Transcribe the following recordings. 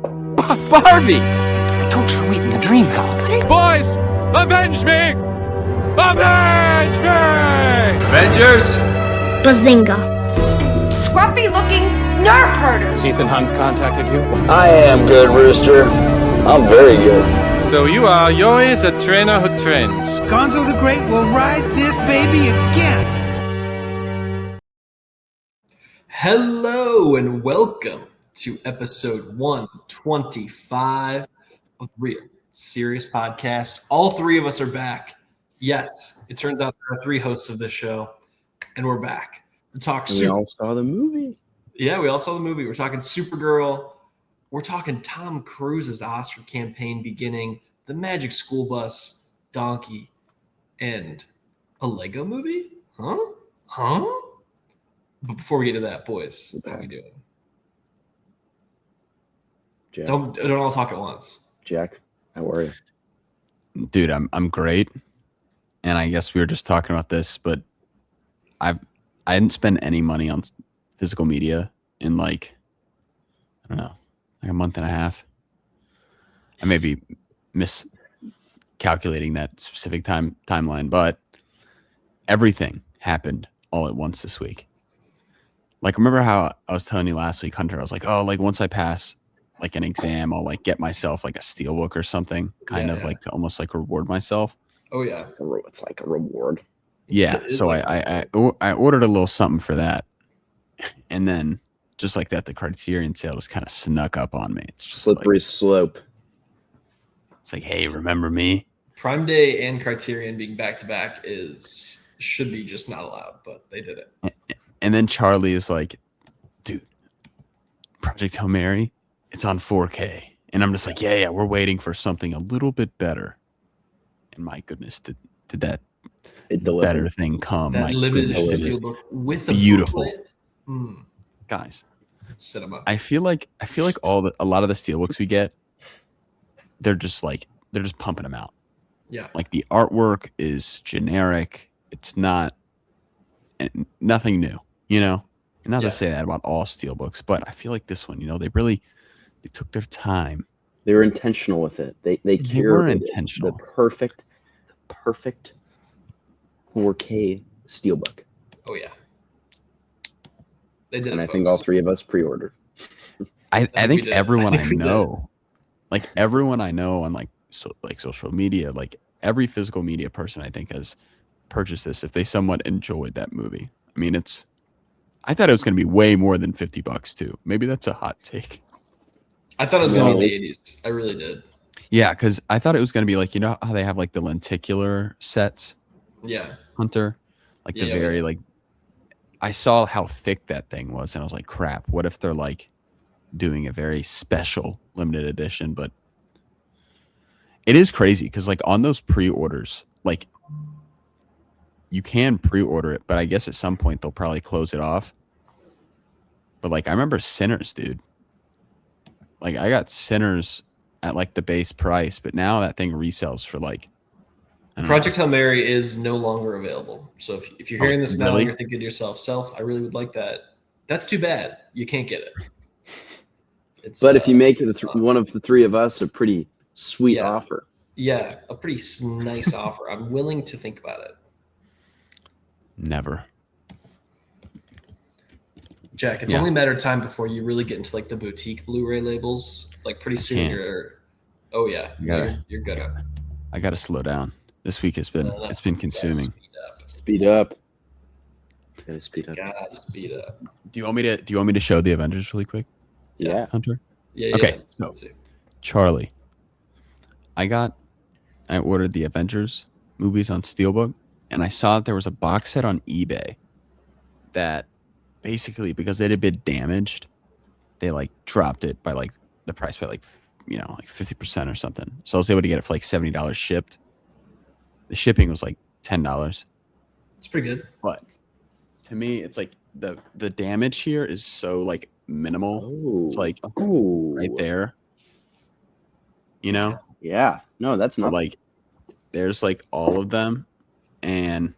Barbie! I told you to wait in the dream house. Boys, avenge me! Avenge me! Avengers! Bazinga. Scruffy-looking nerf herders. Ethan Hunt contacted you? I am good, Rooster. I'm very good. So you are Yuri, the trainer who trains. Gonzo the Great will ride this baby again. Hello and welcome to episode 125 of the Real Serious Podcast. All three of us are back. Yes, it turns out there are three hosts of this show, and we're back to talk. We all saw the movie. Yeah, we all saw the movie. We're talking Supergirl. We're talking Tom Cruise's Oscar campaign beginning, the Magic School Bus, Donkey, and a Lego movie? Huh? But before we get to that, boys, how we doing? Jack. Don't all talk at once. Jack, how are you? Dude, I'm great. And I guess we were just talking about this, but I didn't spend any money on physical media in I don't know, like a month and a half. I may be miscalculating that specific timeline, but everything happened all at once this week. Remember how I was telling you last week, Hunter, I was like, oh, once I pass an exam, I'll get myself a steelbook or something, kind of to almost reward myself. Oh yeah. It's like a reward. Yeah. So I ordered a little something for that. And then just like that, the Criterion sale just kind of snuck up on me. It's just slippery slope. It's like, hey, remember me? Prime Day and Criterion being back to back should be just not allowed, but they did it. And then Charlie is like, dude, Project Hail Mary, it's on 4K. And I'm just like, yeah, we're waiting for something a little bit better. And my goodness, did that better thing come? That my limited goodness, steelbook with a beautiful. Guys, set them up. I feel like a lot of the steelbooks we get, they're just pumping them out. Yeah. The artwork is generic. It's nothing new, And not to say that about all steelbooks, but I feel like this one, they took their time. They were intentional with it. They were intentional. The perfect 4K steelbook. Oh yeah. They did. And it, I think all three of us pre-ordered. I think everyone I know, everyone I know on social media, every physical media person I think has purchased this if they somewhat enjoyed that movie. I mean, I thought it was going to be way more than $50 too. Maybe that's a hot take. I thought it was going to be in the 80s. I really did. Yeah, because I thought it was going to be how they have the lenticular sets. Yeah. Hunter, I saw how thick that thing was, and I was like, crap, what if they're doing a very special limited edition? But it is crazy because on those pre-orders, you can pre-order it, but I guess at some point they'll probably close it off. But I remember Sinners, dude. I got Sinners at the base price, but now that thing resells for Project Hail Mary is no longer available. So if you're hearing this now really? and you're thinking to yourself, I really would like that. That's too bad. You can't get it. But if you make one of the three of us a pretty sweet offer. Yeah, a pretty nice offer. I'm willing to think about it. Never. Jack, it's only a matter of time before you really get into the boutique Blu-ray labels. Pretty soon you're gonna. I gotta slow down. This week it's been consuming. Speed up. Gotta speed up. Do you want me to show the Avengers really quick? Yeah. Hunter? Yeah. Okay. So, Charlie, I ordered the Avengers movies on Steelbook, and I saw that there was a box set on eBay that basically, because it had been damaged, they dropped it by the price by 50% or something. So I was able to get it for $70 shipped. The shipping was $10. It's pretty good. But to me, it's the damage here is so minimal. Ooh. It's right there. Yeah. No, that's not there's all of them, and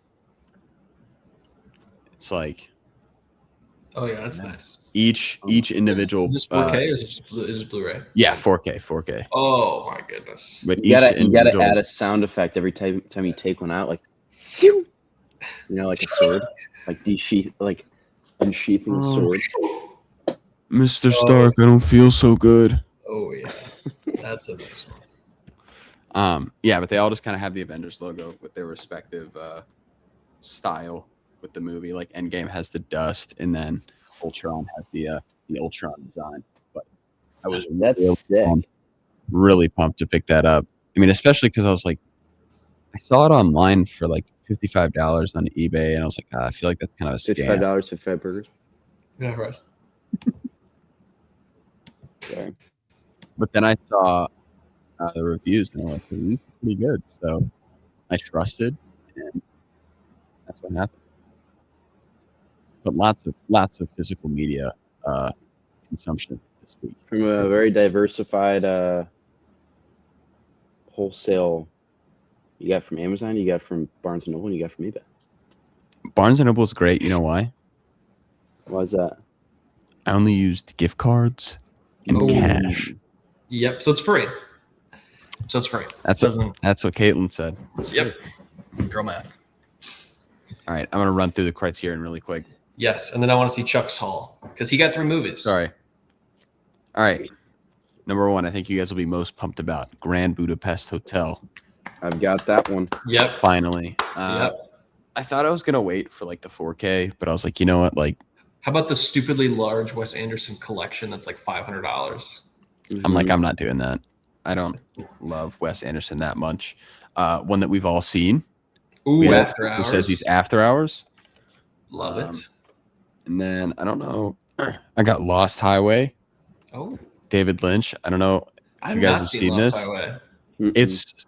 it's oh yeah, that's nice. Each individual. Is this 4K or is it Blu-ray? Yeah, 4K. Oh my goodness. But You gotta individual- add a sound effect every time you take one out, like, phew! You know, like a sword, like unsheathing a sword. Mr. Stark, I don't feel so good. Oh yeah, that's a nice one. Yeah, but they all just kind of have the Avengers logo with their respective style with the movie. Like Endgame has the dust, and then Ultron has the Ultron design. But I was really pumped to pick that up. I mean, especially because I was like, I saw it online for like $55 on eBay, and I was like, I feel like that's kind of a scam. $55, 55 burgers. Yeah, right. Sorry. But then I saw the reviews, and I'm like, these are pretty good. So I trusted, and that's what happened. But lots of physical media consumption this week. From a very diversified wholesale, you got from Amazon, you got from Barnes & Noble, and you got from eBay. Barnes & Noble is great. You know why? Why is that? I only used gift cards and cash. Yep. So it's free. That's what Caitlin said. Yep. Girl math. All right, I'm gonna run through the criterion really quick. Yes, and then I want to see Chuck's haul because he got 3 movies. Sorry. All right. Number 1, I think you guys will be most pumped about Grand Budapest Hotel. I've got that one. Yep. Finally. Yep. I thought I was gonna wait for like the 4K, but I was like, you know what? Like, How about the stupidly large Wes Anderson collection that's like $500? I'm like, I'm not doing that. I don't love Wes Anderson that much. One that we've all seen. Ooh, After Hours. Who says he's After Hours? Love it. And then I don't know. I got Lost Highway. Oh, David Lynch. I don't know if you guys have seen Lost this. Highway. It's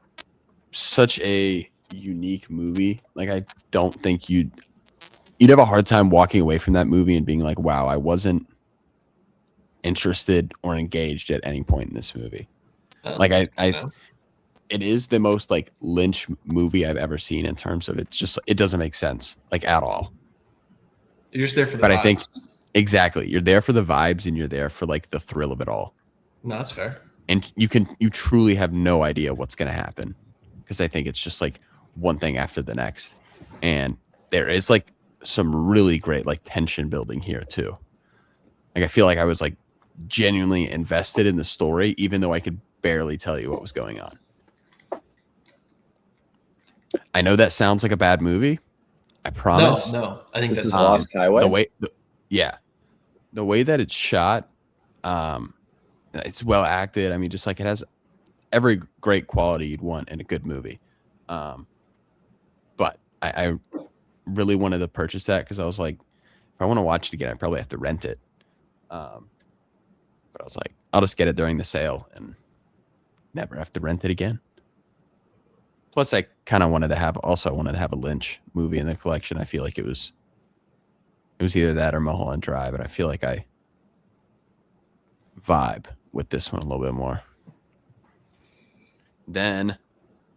such a unique movie. Like, I don't think you'd have a hard time walking away from that movie and being like, wow, I wasn't interested or engaged at any point in this movie. Like, it is the most like Lynch movie I've ever seen in terms of it doesn't make sense like at all. You're just there for the But vibes. I think exactly, you're there for the vibes and you're there for like the thrill of it all. No, that's fair. And you truly have no idea what's going to happen because I think it's just like one thing after the next. And there is like some really great like tension building here too. Like, I feel like I was like genuinely invested in the story, even though I could barely tell you what was going on. I know that sounds like a bad movie. I promise. No. I think This that's is Lost Highway. The way that it's shot, it's well acted. I mean, just like it has every great quality you'd want in a good movie. But I really wanted to purchase that because I was like, if I want to watch it again, I probably have to rent it. But I was like, I'll just get it during the sale and never have to rent it again. Plus, I kind of wanted to have a Lynch movie in the collection. I feel like it was either that or Mulholland Drive, and I feel like I vibe with this one a little bit more. Then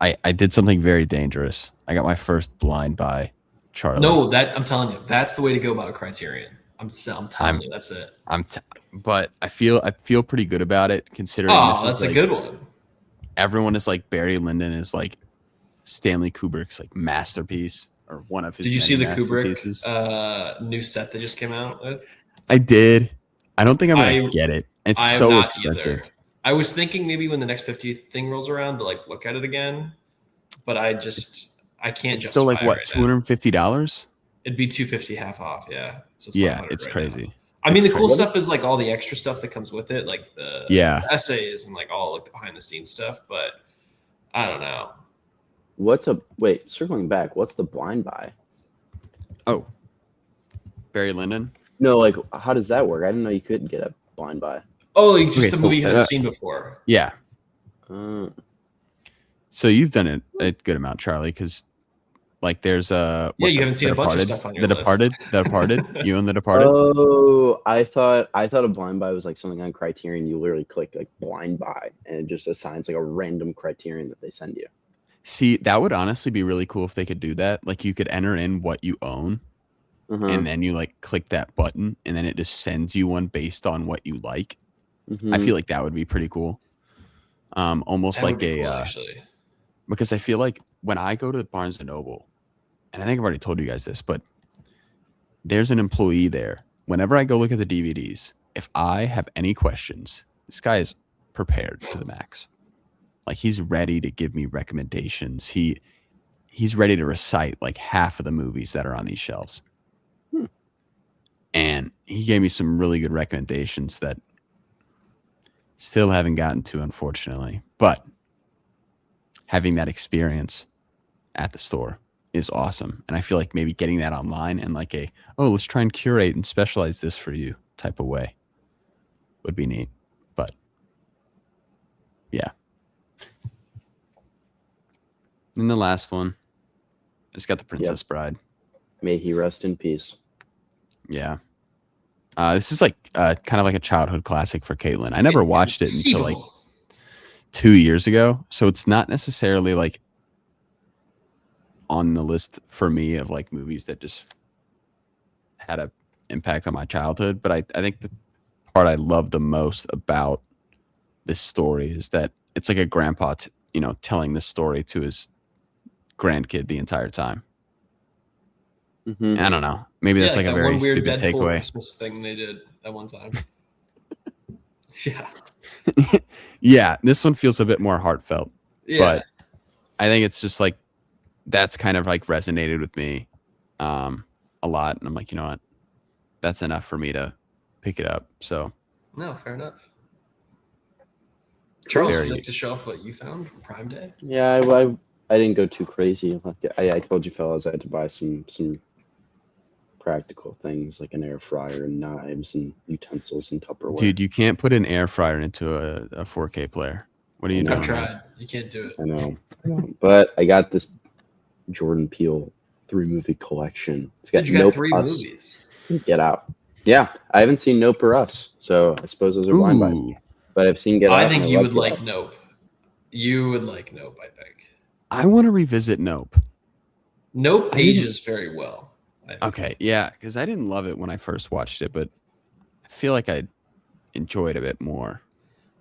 I did something very dangerous. I got my first blind buy, Charlie. No, I'm telling you, that's the way to go about Criterion. I'm telling you, that's it. But I feel pretty good about it considering. Oh, that's a good one. Everyone is like Barry Lyndon is like Stanley Kubrick's like masterpiece or one of his. Did you see the masterpieces. Kubrick new set that just came out with? I did. I don't think I'm gonna get it. It's so expensive. Either. I was thinking maybe when the next 50th thing rolls around to like look at it again, but I can't. It's still like what, $250? It'd be $250 half off, yeah. So it's crazy. Now. I mean, the cool stuff is like all the extra stuff that comes with it, like the essays and like all like the behind the scenes stuff. But I don't know. Circling back, what's the blind buy? Oh, Barry Lyndon. No, like how does that work? I didn't know you couldn't get a blind buy. Oh, like just a movie you haven't seen before. Yeah. So you've done it a good amount, Charlie, because like there's you haven't seen a bunch of stuff on your list. The Departed. You own The Departed. Oh, I thought a blind buy was like something on Criterion. You literally click like blind buy, and it just assigns like a random Criterion that they send you. See, that would honestly be really cool if they could do that. Like you could enter in what you own, and then you like click that button, and then it just sends you one based on what you like. Mhm. I feel like that would be pretty cool. Almost That would like be a cool, actually. because I feel like when I go to Barnes and Noble, and I think I've already told you guys this, but there's an employee there. Whenever I go look at the DVDs, if I have any questions, this guy is prepared to the max. Like he's ready to give me recommendations. He's ready to recite like half of the movies that are on these shelves. And he gave me some really good recommendations that still haven't gotten to, unfortunately. But having that experience at the store is awesome. And I feel like maybe getting that online and like let's try and curate and specialize this for you type of way would be neat. But yeah. And the last one, I just got The Princess Bride. May he rest in peace. Yeah. This is like kind of like a childhood classic for Caitlin. I never watched it until like 2 years ago. So it's not necessarily like on the list for me of like movies that just had an impact on my childhood. But I think the part I love the most about this story is that it's like a grandpa, telling this story to his grandkid the entire time. I don't know. Maybe that's like a very stupid Deadpool takeaway. Christmas thing they did at one time. Yeah. Yeah, this one feels a bit more heartfelt. Yeah. But I think it's just like that's kind of like resonated with me a lot. And I'm like, you know what? That's enough for me to pick it up. So No, fair enough. Charles, would Very- you like to show off what you found from Prime Day? Yeah, I didn't go too crazy. Like, I told you fellas I had to buy some practical things like an air fryer and knives and utensils and Tupperware. dude, you can't put an air fryer into a 4K player. What are you doing? I've tried. You can't do it. I know. But I got this Jordan Peele 3-movie collection. It's got Did you got Nope, 3 Us, movies? Get Out. Yeah, I haven't seen Nope or Us, so I suppose those are blind buys. Ooh, But I've seen Get Out. I and think you would Get like Out. Nope. You would like Nope, I think. I want to revisit Nope. Nope ages very well. I think. Okay, yeah, because I didn't love it when I first watched it, but I feel like I enjoyed it a bit more.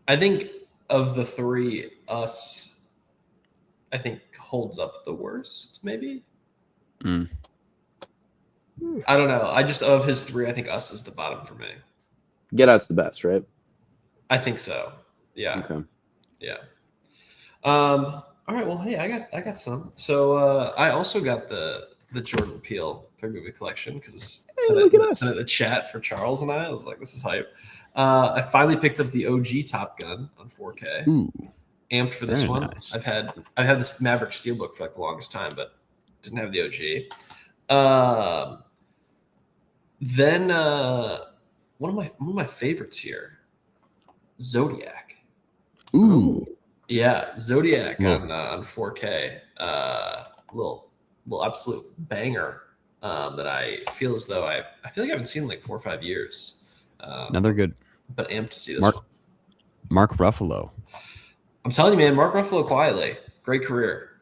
I think of the 3, Us, I think holds up the worst, maybe. Mm. I don't know. I just of his 3, I think Us is the bottom for me. Get Out's the best, right? I think so. Yeah. Okay. Yeah. All right. Well, hey, I got some. So I also got the Jordan Peele 3-movie collection because look at us. sent it in the chat for Charles and I was like, this is hype. I finally picked up the OG Top Gun on 4K. Ooh, Amped for this very one. nice. I've had this Maverick Steelbook for like the longest time, but didn't have the OG. Then one of my favorites here, Zodiac. ooh, Yeah, Zodiac Yeah. on 4K. Little absolute banger that I feel as though I feel like I haven't seen in like 4 or 5 years. another good But amped to see this Mark one. Mark Ruffalo. I'm telling you, man, Mark Ruffalo quietly. Great career.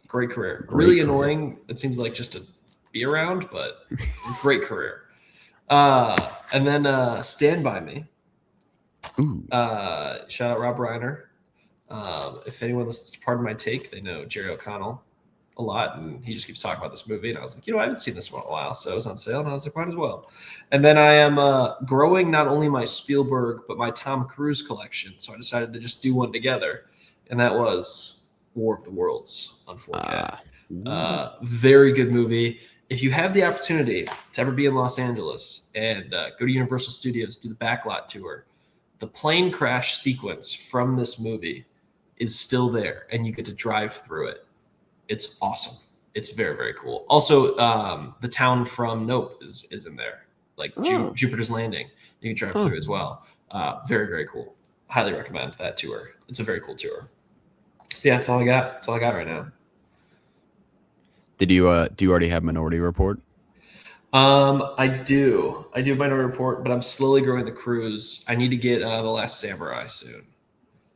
Great Really career. annoying. It seems like just to be around, but great career. And then Stand By Me. Ooh, Shout out Rob Reiner. If anyone listens to Pardon My Take, they know Jerry O'Connell a lot, and he just keeps talking about this movie. And I was like, I haven't seen this one in a while, so it was on sale, and I was like, might as well. And then I am growing not only my Spielberg but my Tom Cruise collection, so I decided to just do one together, and that was War of the Worlds on 4K. Very good movie. If you have the opportunity to ever be in Los Angeles and go to Universal Studios, do the backlot tour, the plane crash sequence from this movie is still there, and you get to drive through it. It's awesome. It's very, very cool. Also, the town from Nope is in there, like Jupiter's Landing. You can drive through as well. Very, very cool. Highly recommend that tour. It's a very cool tour. Yeah, that's all I got. That's all I got right now. do you already have Minority Report? I do Minority Report, but I'm slowly growing the Cruise. I need to get The Last Samurai soon.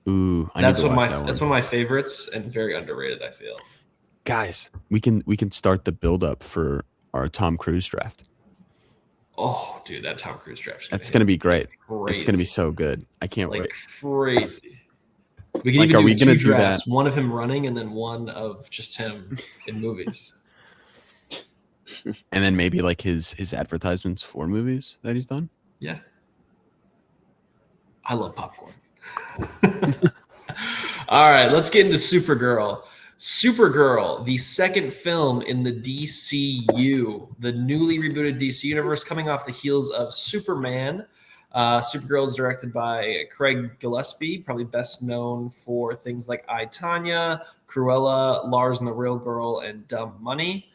Ooh, I That's need to watch one of my favorites and very underrated, I feel. Guys, we can start the build up for our Tom Cruise draft. Oh, dude, that Tom Cruise draft. That's gonna be great. Crazy. It's gonna be so good. I can't like wait. crazy. We can Like, even are we do gonna two do drafts, that? one of him running and then one of just him in movies. And then maybe like his advertisements for movies that he's done. Yeah. I love popcorn. All right, let's get into Supergirl. Supergirl, the second film in the DCU, the newly rebooted DC universe, coming off the heels of Superman. Supergirl is directed by Craig Gillespie, probably best known for things like I, Tanya, Cruella, Lars and the Real Girl, and Dumb Money.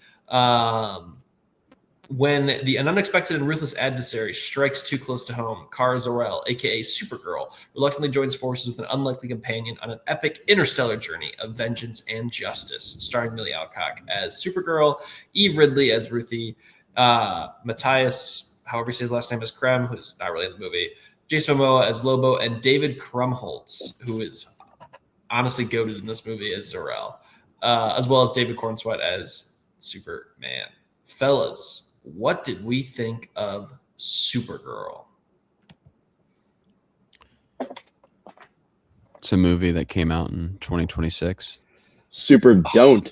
When an unexpected and ruthless adversary strikes too close to home, Kara Zor-El, aka Supergirl, reluctantly joins forces with an unlikely companion on an epic interstellar journey of vengeance and justice. Starring Millie Alcock as Supergirl, Eve Ridley as Ruthie, Matthias, however you say his last name, is Krem, who's not really in the movie, Jason Momoa as Lobo, and David Krumholtz, who is honestly goated in this movie as Zor-El, as well as David Cornsweet as Superman. Fellas, what did we think of Supergirl? It's a movie that came out in 2026. Super don't.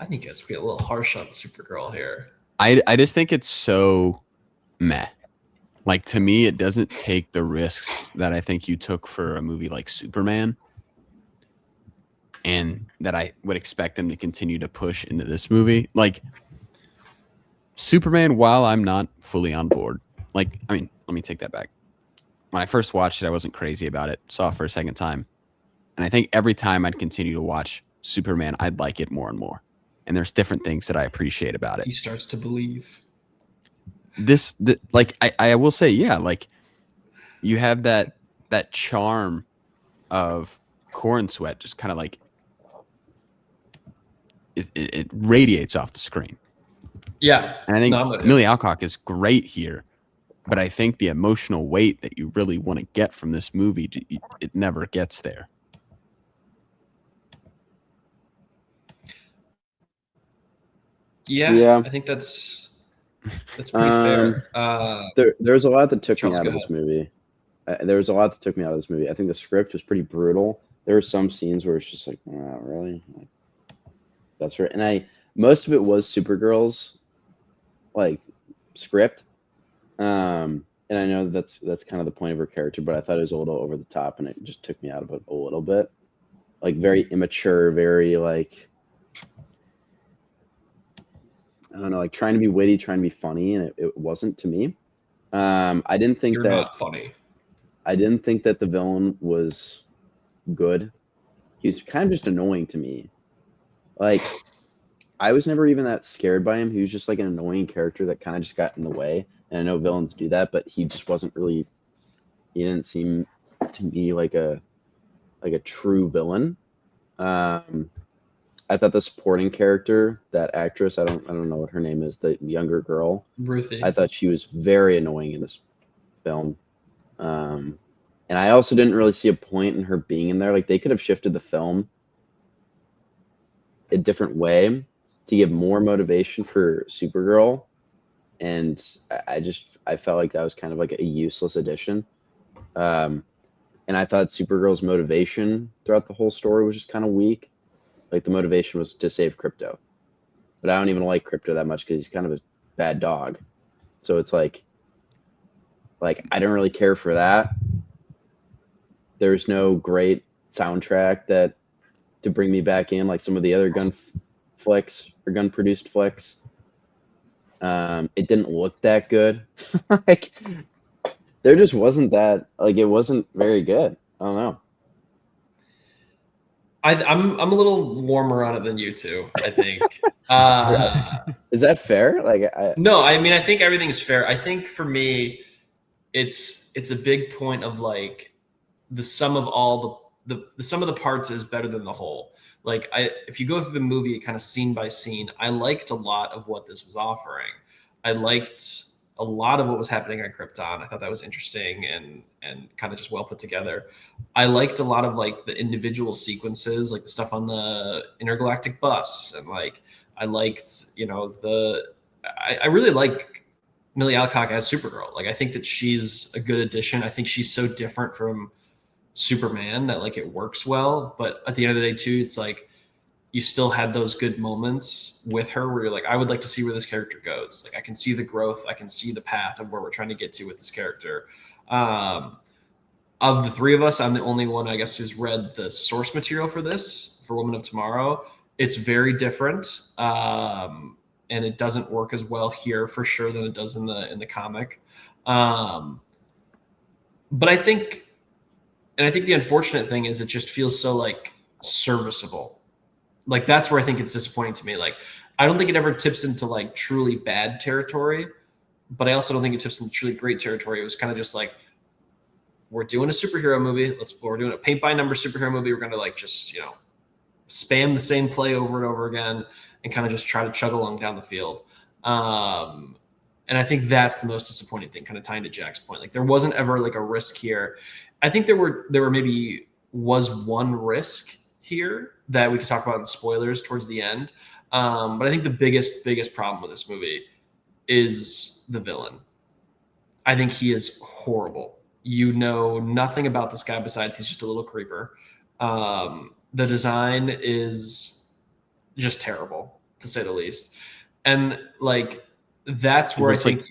I think you guys get a little harsh on Supergirl here. I just think it's so meh. Like, to me, it doesn't take the risks that I think you took for a movie like Superman, and that I would expect them to continue to push into this movie. Like, Superman, while I'm not fully on board, let me take that back. When I first watched it, I wasn't crazy about it. Saw it for a second time. And I think every time I'd continue to watch Superman, I'd like it more and more. And there's different things that I appreciate about it. He starts to believe. I will say, yeah, like, you have that charm of Cornsweet, just kind of like it radiates off the screen. Yeah. And I think Millie Alcock is great here, but I think the emotional weight that you really want to get from this movie, it never gets there. Yeah. I think that's pretty fair. There's a lot that took Charles, me out go of this ahead. movie. There was a lot that took me out of this movie. I think the script was pretty brutal. There were some scenes where it's just like, oh, really? Like, that's right. And most of it was Supergirl's like script. And I know that's kind of the point of her character, but I thought it was a little over the top, and it just took me out of it a little bit. Like, very immature, very like, I don't know, like trying to be witty, trying to be funny, and it wasn't to me. I didn't think You're that not funny. I didn't think that the villain was good. He was kind of just annoying to me. Like, I was never even that scared by him. He was just like an annoying character that kind of just got in the way. And I know villains do that, but he just wasn't really. He didn't seem to me like a true villain. I thought the supporting character, that actress, I don't know what her name is, the younger girl, Ruthie. I thought she was very annoying in this film. And I also didn't really see a point in her being in there. Like, they could have shifted the film a different way to give more motivation for Supergirl. And I felt like that was kind of like a useless addition. And I thought Supergirl's motivation throughout the whole story was just kind of weak. Like, the motivation was to save Crypto. But I don't even like Crypto that much because he's kind of a bad dog. So it's like I don't really care for that. There's no great soundtrack to bring me back in like some of the other gun flicks or gun produced flicks. It didn't look that good. Like, there just wasn't that, like, it wasn't very good. I don't know. I'm a little warmer on it than you two, I think. Is that fair? Like, No, I mean, I think everything's fair. I think for me, it's a big point of like the sum of all the sum of the parts is better than the whole. Like, if you go through the movie kind of scene by scene, I liked a lot of what this was offering. I liked a lot of what was happening on Krypton. I thought that was interesting and kind of just well put together. I liked a lot of like the individual sequences, like the stuff on the intergalactic bus, and like I liked, I really like Millie Alcock as Supergirl. Like, I think that she's a good addition. I think she's so different from Superman that like it works well. But at the end of the day, too, it's like you still had those good moments with her where you're like, I would like to see where this character goes. Like, I can see the growth, I can see the path of where we're trying to get to with this character. Of the three of us, I'm the only one, I guess, who's read the source material for this, for Woman of Tomorrow. It's very different, and it doesn't work as well here for sure than it does in the comic. But I think the unfortunate thing is it just feels so like serviceable. Like, that's where I think it's disappointing to me. Like, I don't think it ever tips into like truly bad territory, but I also don't think it tips into truly great territory. It was kind of just like, we're doing a superhero movie. We're doing a paint by number superhero movie. We're going to like just, spam the same play over and over again and kind of just try to chug along down the field. And I think that's the most disappointing thing, kind of tying to Jack's point. Like, there wasn't ever like a risk here. I think there were maybe was one risk here that we could talk about in spoilers towards the end. But I think the biggest problem with this movie is the villain. I think he is horrible. You know nothing about this guy besides he's just a little creeper. The design is just terrible, to say the least. And like, that's where I think,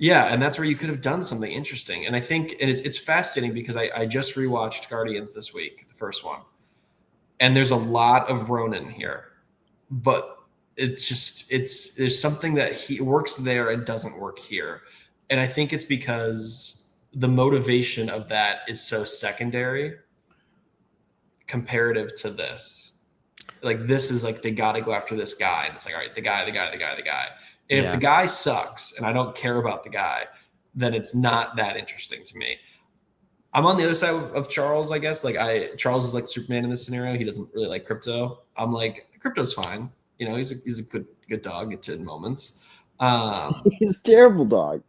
and that's where you could have done something interesting. And I think it's fascinating because I just rewatched Guardians this week, the first one. And there's a lot of Ronan here, but it's just, there's something that he works there and doesn't work here. And I think it's because the motivation of that is so secondary comparative to this. Like, this is like, they got to go after this guy. And it's like, all right, the guy. And if the guy sucks and I don't care about the guy, then it's not that interesting to me. I'm on the other side of Charles, I guess. Like, Charles is like Superman in this scenario. He doesn't really like Crypto. I'm like, Crypto's fine. He's a good dog in moments. He's a terrible dog.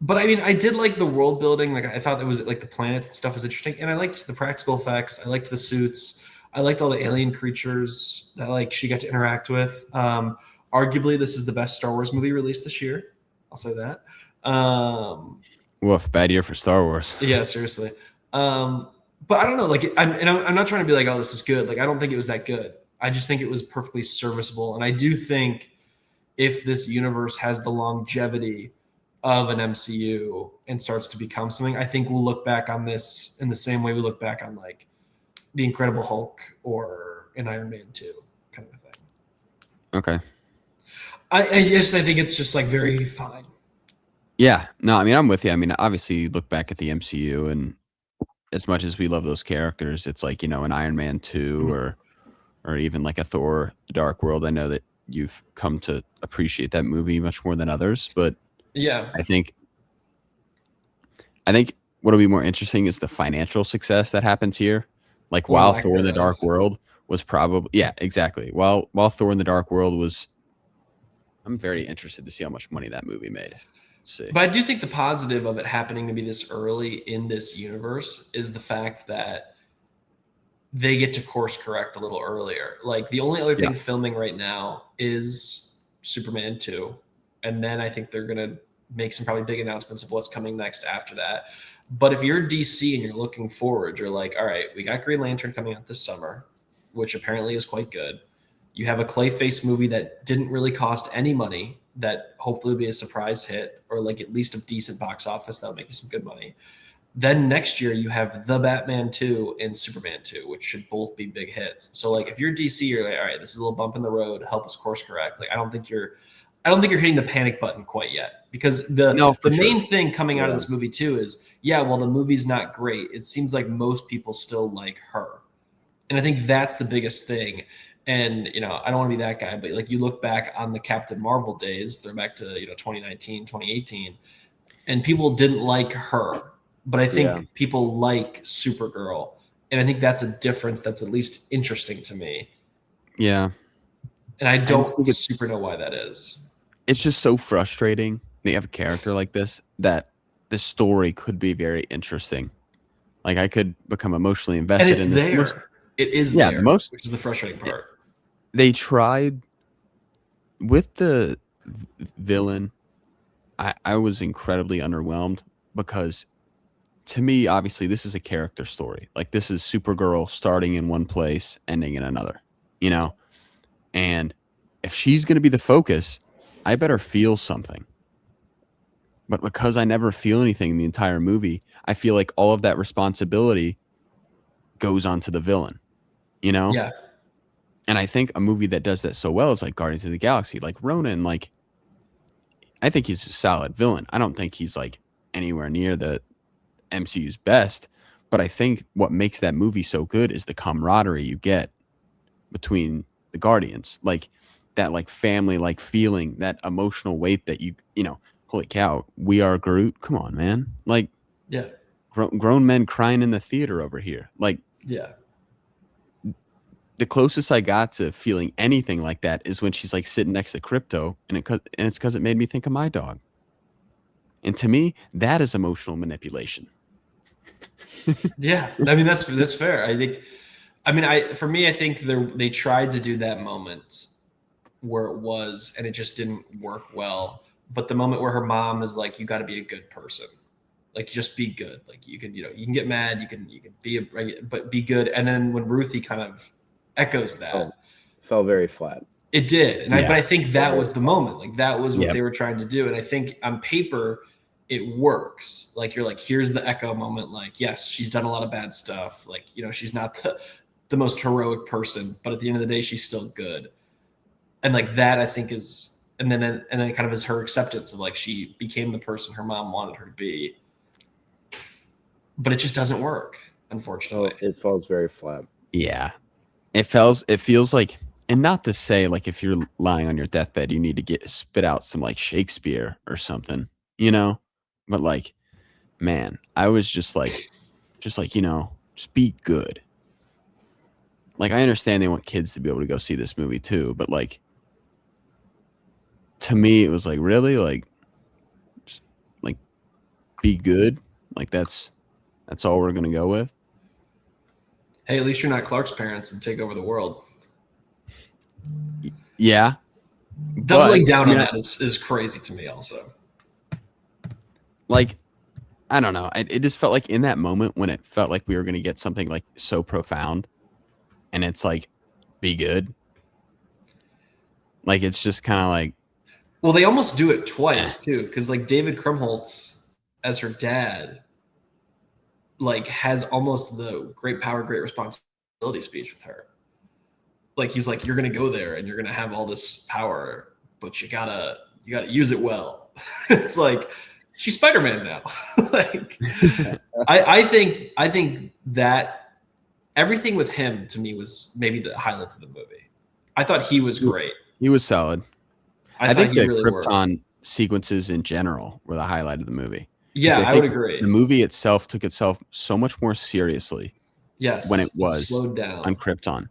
But I mean, I did like the world building. Like, I thought it was like the planets and stuff was interesting. And I liked the practical effects. I liked the suits. I liked all the alien creatures that like she got to interact with. Arguably, this is the best Star Wars movie released this year. I'll say that. Woof, bad year for Star Wars. Yeah, seriously. But I don't know. Like, I'm not trying to be like, oh, this is good. Like, I don't think it was that good. I just think it was perfectly serviceable. And I do think if this universe has the longevity of an MCU and starts to become something, I think we'll look back on this in the same way we look back on like the Incredible Hulk or an Iron Man 2 kind of a thing. Okay. I think it's just like very fine. Yeah, no, I mean, I'm with you. I mean, obviously you look back at the MCU and as much as we love those characters, it's like, an Iron Man 2 or even like a Thor The Dark World. I know that you've come to appreciate that movie much more than others, but yeah, I think what'll be more interesting is the financial success that happens here. Like, while Thor in the Dark World was probably, exactly. While Thor in the Dark World was, I'm very interested to see how much money that movie made. Let's see. But I do think the positive of it happening to be this early in this universe is the fact that they get to course correct a little earlier. Like, the only other thing filming right now is Superman 2. And then I think they're going to make some probably big announcements of what's coming next after that. But if you're DC and you're looking forward, you're like, all right, we got Green Lantern coming out this summer, which apparently is quite good. You have a Clayface movie that didn't really cost any money, that hopefully will be a surprise hit, or like at least a decent box office that'll make you some good money. Then next year you have The Batman 2 and Superman 2, which should both be big hits. So like, if you're DC, you're like, all right, this is a little bump in the road, help us course correct. Like, I don't think you're hitting the panic button quite yet, because the main thing coming out of this movie too is, while the movie's not great, it seems like most people still like her. And I think that's the biggest thing. And, I don't want to be that guy, but like, you look back on the Captain Marvel days, they're back to, 2019, 2018, and people didn't like her, but I think people like Supergirl. And I think that's a difference that's at least interesting to me. Yeah. And I don't super know why that is. It's just so frustrating that you have a character like this, that the story could be very interesting. Like, I could become emotionally invested in this. It is there, which is the frustrating part. They tried with the villain. I was incredibly underwhelmed because to me, obviously, this is a character story. Like this is Supergirl starting in one place, ending in another, you know? And if she's going to be the focus, I better feel something. But because I never feel anything in the entire movie, I feel like all of that responsibility goes onto the villain, you know? Yeah. And I think a movie that does that so well is like Guardians of the Galaxy. Like Ronan, like I think he's a solid villain. I don't think he's like anywhere near the MCU's best, but I think what makes that movie so good is the camaraderie you get between the Guardians. Like that like family like feeling, that emotional weight that you know, holy cow, we are Groot. Come on, man. Like Yeah. grown men crying in the theater over here. Like Yeah. the closest I got to feeling anything like that is when she's like sitting next to Crypto, and it's because it made me think of my dog. And to me, that is emotional manipulation. Yeah. I mean, that's fair. For me, I think they tried to do that moment where it was, and it just didn't work well. But the moment where her mom is like, you got to be a good person. Like, just be good. Like you can get mad. You can but be good. And then when Ruthie kind of echoes that, fell very flat. it did. But I think that was the moment. Like that was what Yep. they were trying to do. And I think on paper, it works. Like you're like, here's the Echo moment. Like, yes, she's done a lot of bad stuff. Like, she's not the most heroic person, but at the end of the day, she's still good. And like that, I think is, and then kind of is her acceptance of like, she became the person her mom wanted her to be, but it just doesn't work, unfortunately. It falls very flat. Yeah. It feels like, and not to say like if you're lying on your deathbed, you need to spit out some like Shakespeare or something, but like, man, I was just like, just be good. Like, I understand they want kids to be able to go see this movie too, but like, to me, it was like, really, like, just like, be good. Like that's all we're gonna go with. Hey, at least you're not Clark's parents and take over the world. Yeah. Doubling down on that is crazy to me also. Like, I don't know. It just felt like in that moment when it felt like we were going to get something like so profound, and it's like, be good. Like, it's just kind of like. Well, they almost do it twice too, because like David Krumholtz as her dad, like has almost the great power, great responsibility speech with her. Like he's like, you're gonna go there and you're gonna have all this power, but you gotta use it well. It's like she's Spider-Man now. Like I think that everything with him to me was maybe the highlights of the movie. I thought he was great. He was solid. I think he the really Krypton worked. Sequences in general were the highlight of the movie. Yeah, I would agree. The movie itself took itself so much more seriously. Yes, when it was slowed down on Krypton.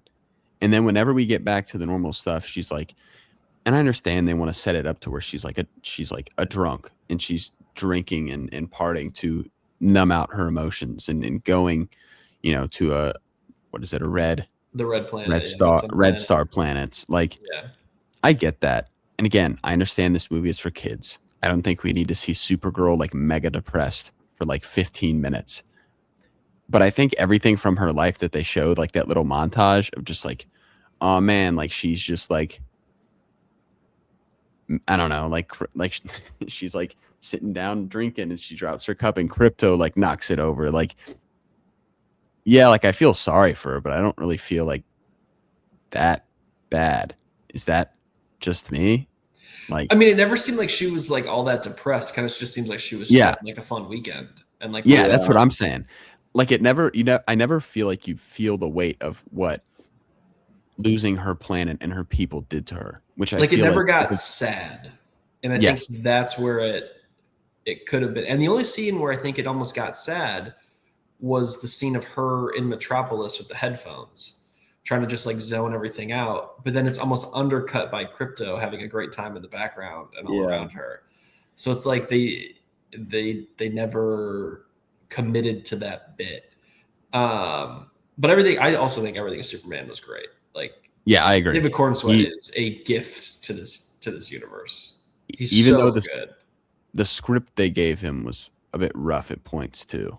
And then whenever we get back to the normal stuff, she's like, and I understand they want to set it up to where she's like a drunk and she's drinking and partying to numb out her emotions and going, to the red planet, red star planets. Like, yeah. I get that. And again, I understand this movie is for kids. I don't think we need to see Supergirl like mega depressed for like 15 minutes. But I think everything from her life that they showed, like that little montage of just like, oh man, like she's just like, I don't know, like she's like sitting down drinking and she drops her cup and Crypto like knocks it over. Like, yeah, like I feel sorry for her, but I don't really feel like that bad. Is that just me? Like, I mean, it never seemed like she was like all that depressed. Kind of just seems like she was just having, like a fun weekend and like that's what I'm saying. Like it never, I never feel like you feel the weight of what losing her planet and her people did to her, which I like feel it never got sad, and I think that's where it could have been. And the only scene where I think it almost got sad was the scene of her in Metropolis with the headphones, trying to just like zone everything out. But then it's almost undercut by Crypto having a great time in the background and all around her. So it's like they never committed to that bit. But I also think everything in Superman was great. Like, yeah, I agree. David Cornsweet is a gift to this universe. He's even so though good. the script they gave him was a bit rough at points too.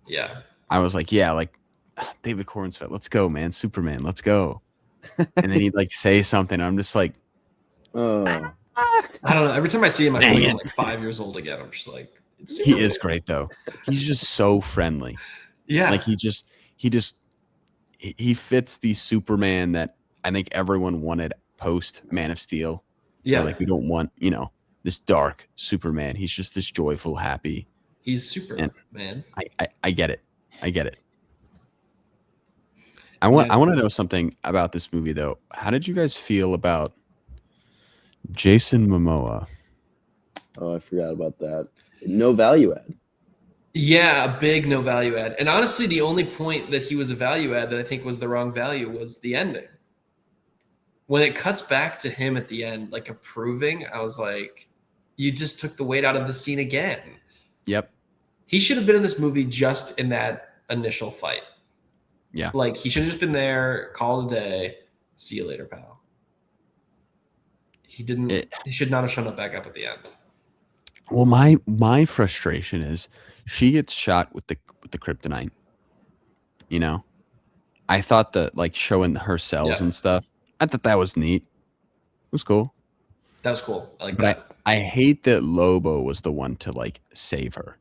Yeah. I was like, yeah, like David Cornsfeld, let's go, man. Superman, let's go. And then he'd like say something. I'm just like, Oh, I don't know. Every time I see him, I feel Dang like it. I'm like 5 years old again. I'm just like, it's he is great though. He's just so friendly. Yeah. Like he fits the Superman that I think everyone wanted post Man of Steel. Yeah. Where, like we don't want, this dark Superman. He's just this joyful, happy. He's super, And- man. I get it. I want to know something about this movie though. How did you guys feel about Jason Momoa? I forgot about that. No value add. Yeah, a big no value add. And honestly, the only point that he was a value add that I think was the wrong value was the ending. When it cuts back to him at the end, like approving, I was like, you just took the weight out of the scene again. Yep. He should have been in this movie just in that initial fight. Yeah. Like he should have just been there, called a day, see you later, pal. He didn't. He should not have shown up back up at the end. Well, my frustration is she gets shot with the kryptonite. I thought that like showing her cells and stuff. I thought that was neat. It was cool. That was cool. I like But that. I hate that Lobo was the one to like save her.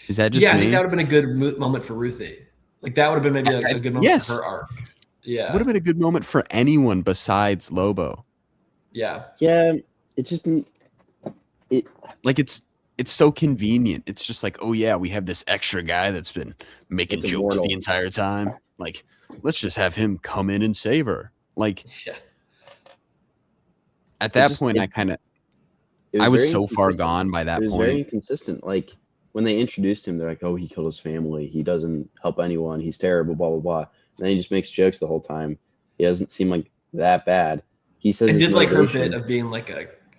Is that just Yeah, I me? think that would have been a good moment for Ruthie. Like that would have been maybe like a good moment for her arc. Yeah. Would have been a good moment for anyone besides Lobo. Yeah. Yeah, it just Like it's so convenient. It's just like, oh yeah, we have this extra guy that's been making It's jokes immortal. the entire time. Like, let's just have him come in and save her. Like Yeah. at that just- point, it- I was very so far inconsistent. gone by that It was very point. inconsistent. Like when they introduced him, they're like, "Oh, he killed his family. He doesn't help anyone. He's terrible." Blah blah blah. And then he just makes jokes the whole time. He doesn't seem like that bad. He says I his did like her motivation- bit of being like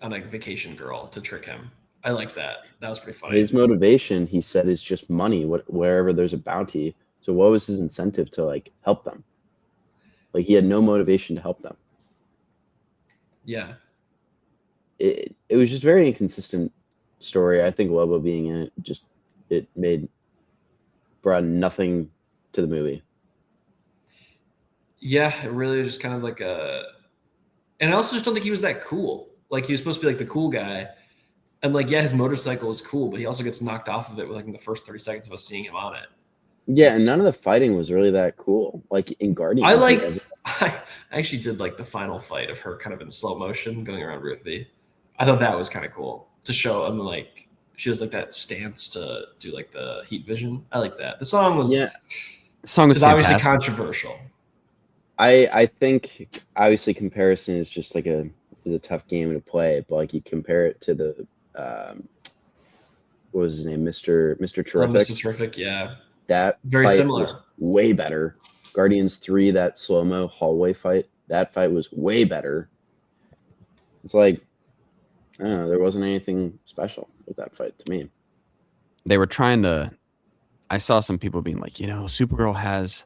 on a vacation girl to trick him. I liked that. That was pretty funny. His motivation, he said, is just money. Wherever there's a bounty. So what was his incentive to like help them? Like he had no motivation to help them. Yeah. It was just very inconsistent story. I think Lobo being in it brought nothing to the movie. Yeah, it really was just kind of like and I also just don't think he was that cool. Like he was supposed to be like the cool guy. And like, yeah, his motorcycle is cool, but he also gets knocked off of it within the first 30 seconds of us seeing him on it. Yeah, and none of the fighting was really that cool. Like in Guardians, I actually did like the final fight of her kind of in slow motion going around Ruthie. I thought that was kind of cool to show him like she has like that stance to do like the heat vision. I like that. The song was The song was obviously fantastic. controversial. I think obviously comparison is just like is a tough game to play, but like you compare it to the what was his name, Mr. Terrific. Mr. Terrific, yeah. That Very fight similar. was way better. Guardians 3, that slow-mo hallway fight, that fight was way better. It's like, I don't know, there wasn't anything special with that fight to me. They were trying to. I saw some people being like, Supergirl has.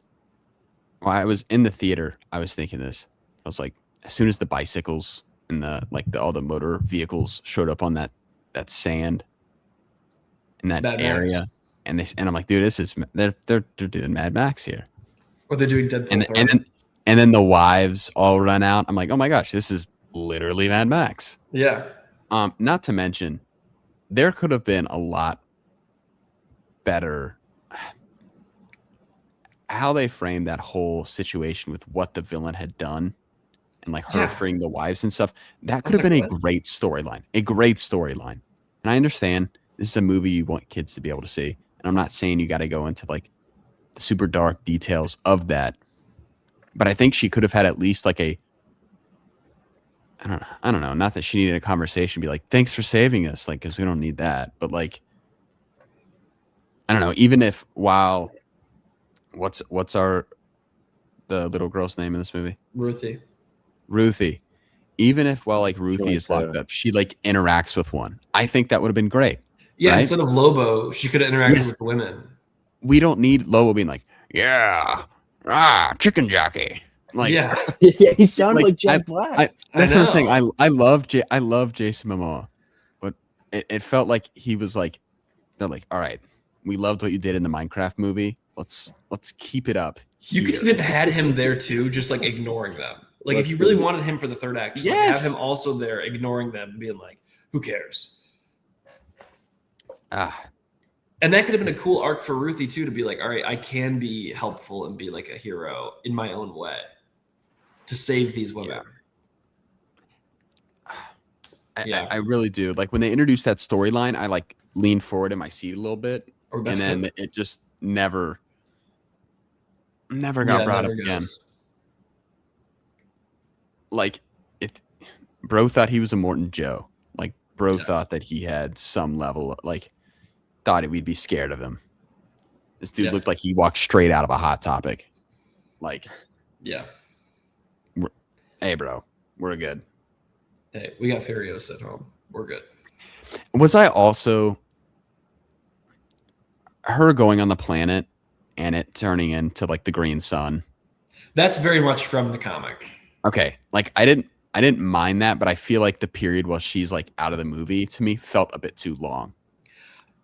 Well, I was in the theater. I was thinking this. I was like, as soon as the bicycles and all the motor vehicles showed up on that sand in that Mad Max. area, and I'm like, dude, this is they're doing Mad Max here. Or they're doing Deadpool. And then the wives all run out. I'm like, oh my gosh, this is literally Mad Max. Yeah. Not to mention, there could have been a lot better how they framed that whole situation with what the villain had done and like her freeing the wives and stuff. That could have been a great storyline. And I understand this is a movie you want kids to be able to see. And I'm not saying you got to go into like the super dark details of that. But I think she could have had at least like I don't know. Not that she needed a conversation, be like, thanks for saving us. Like, cause we don't need that. But like, I don't know. Even if what's the little girl's name in this movie? Ruthie. Even if while like Ruthie is locked up, she like interacts with one. I think that would have been great. Yeah, right? instead of Lobo, she could have interacted with the women. We don't need Lobo being like, yeah, chicken jockey. Like, yeah, Yeah, he sounded like I, Jack Black. that's I what I'm saying. know. I love Jason Momoa, but it felt like he was like, they're like, all right, we loved what you did in the Minecraft movie. Let's keep it up You could here. even had him there too, just like ignoring them. Like if Let's you really leave it. wanted him for the third act, just like have Yes. him also there ignoring them, and being like, "Who cares?" Ah, And that could have been a cool arc for Ruthie too, to be like, "All right, I can be helpful and be like a hero in my own way to save these women." Yeah. I really do. Like when they introduced that storyline, I like leaned forward in my seat a little bit, Or and best then pivot. it just never got Yeah, it brought up never again. goes. Like it, bro thought he was a Morton Joe. Like bro thought that he had some level. Like thought we'd be scared of him. This dude looked like he walked straight out of a Hot Topic. Like, Yeah. hey, bro, we're good. Hey, we got Furios at home. We're good. Was I also her going on the planet and it turning into like the green sun? That's very much from the comic. Okay, like I didn't mind that, but I feel like the period while she's like out of the movie to me felt a bit too long.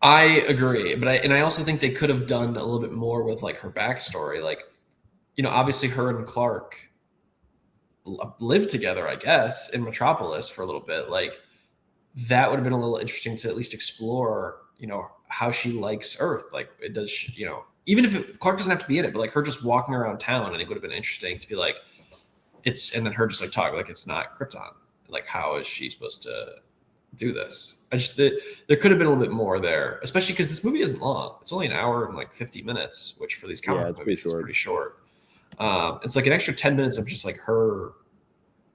I agree, but I also think they could have done a little bit more with like her backstory. Like, obviously her and Clark lived together, I guess, in Metropolis for a little bit. Like that would have been a little interesting to at least explore, how she likes Earth. Like it does, even if Clark doesn't have to be in it, but like her just walking around town, I think would have been interesting to be like, and then her just like talk like it's not Krypton. Like how is she supposed to do this? There could have been a little bit more there, especially because this movie isn't long. It's only an hour and like 50 minutes, which for these comic movies is pretty short. It's like an extra 10 minutes of just like her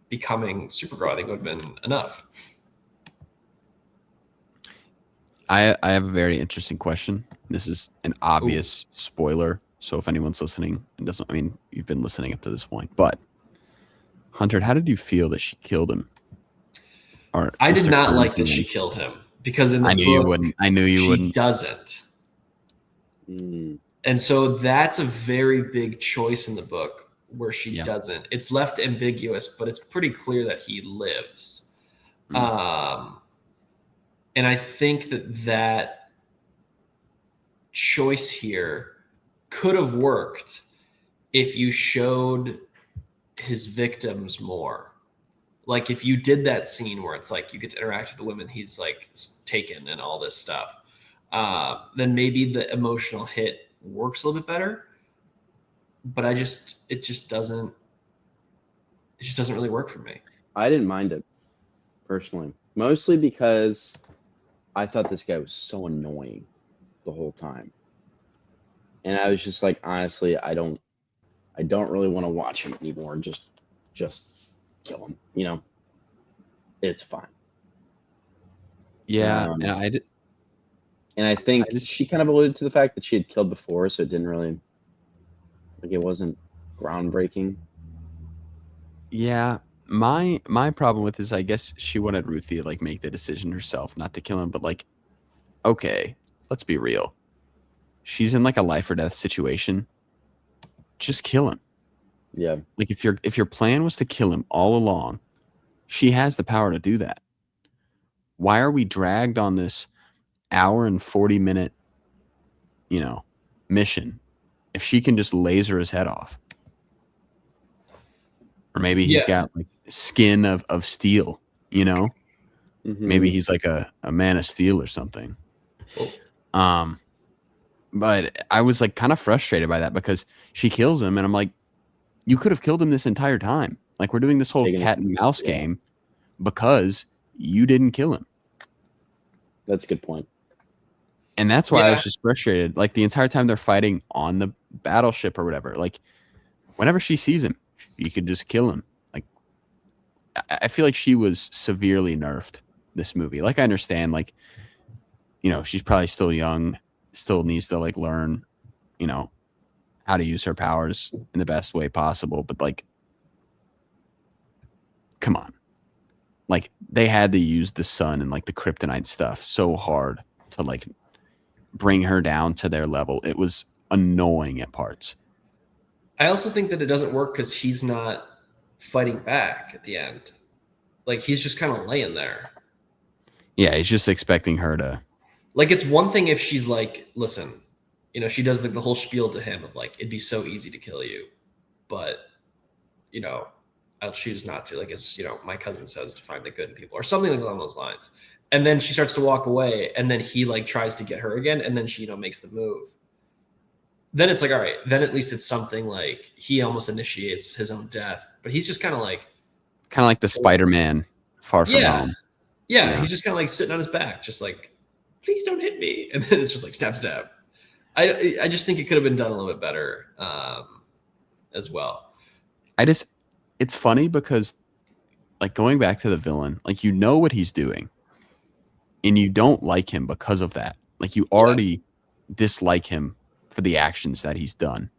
becoming Supergirl, I think would have been enough. I have a very interesting question. This is an obvious spoiler, so if anyone's listening and doesn't, I mean, you've been listening up to this point, but Hunter, how did you feel that she killed him? Or I did not like that feeling? she killed him because in the I knew book, you wouldn't. I knew you she wouldn't. doesn't. And so that's a very big choice in the book where she doesn't. It's left ambiguous, but it's pretty clear that he lives. And I think that choice here could have worked if you showed his victims more. Like if you did that scene where it's like you get to interact with the women he's like taken and all this stuff, then maybe the emotional hit works a little bit better. But it just doesn't really work for me. I didn't mind it personally, mostly because I thought this guy was so annoying the whole time, and I was just like, honestly, I don't really want to watch him anymore. Just kill him. It's fine. Yeah, and I think she kind of alluded to the fact that she had killed before, so it didn't really, like, it wasn't groundbreaking. Yeah, my problem with this, I guess she wanted Ruthie to like make the decision herself, not to kill him, but like, okay, let's be real. She's in like a life or death situation. Just kill him. Yeah. Like if your plan was to kill him all along, she has the power to do that. Why are we dragged on this hour and 40-minute, mission if she can just laser his head off? Or maybe he's got like skin of steel, Maybe he's like a man of steel or something. But I was like kind of frustrated by that because she kills him and I'm like, you could have killed him this entire time. Like we're doing this whole cat and mouse game because you didn't kill him. That's a good point. And that's why I was just frustrated. Like the entire time they're fighting on the battleship or whatever, like whenever she sees him, you could just kill him. Like I feel like she was severely nerfed this movie. Like I understand, like, she's probably still young, still needs to like learn, how to use her powers in the best way possible. But like, come on. Like they had to use the sun and like the kryptonite stuff so hard to like bring her down to their level. It was annoying at parts. I also think that it doesn't work because he's not fighting back at the end. Like he's just kind of laying there. Yeah, he's just expecting her to. Like it's one thing if she's like, listen, she does the whole spiel to him of like, it'd be so easy to kill you, but I'll choose not to. Like it's, my cousin says to find the good in people or something along those lines. And then she starts to walk away, and then he like tries to get her again, and then she, makes the move. Then it's like, all right, then at least it's something like he almost initiates his own death, but he's just kind of like the Spider-Man Far From Home. Yeah, he's just kind of like sitting on his back, just like, please don't hit me. And then it's just like stab, stab. I just think it could have been done a little bit better as well. It's funny because like going back to the villain, like what he's doing and you don't like him because of that. Like you already dislike him for the actions that he's done.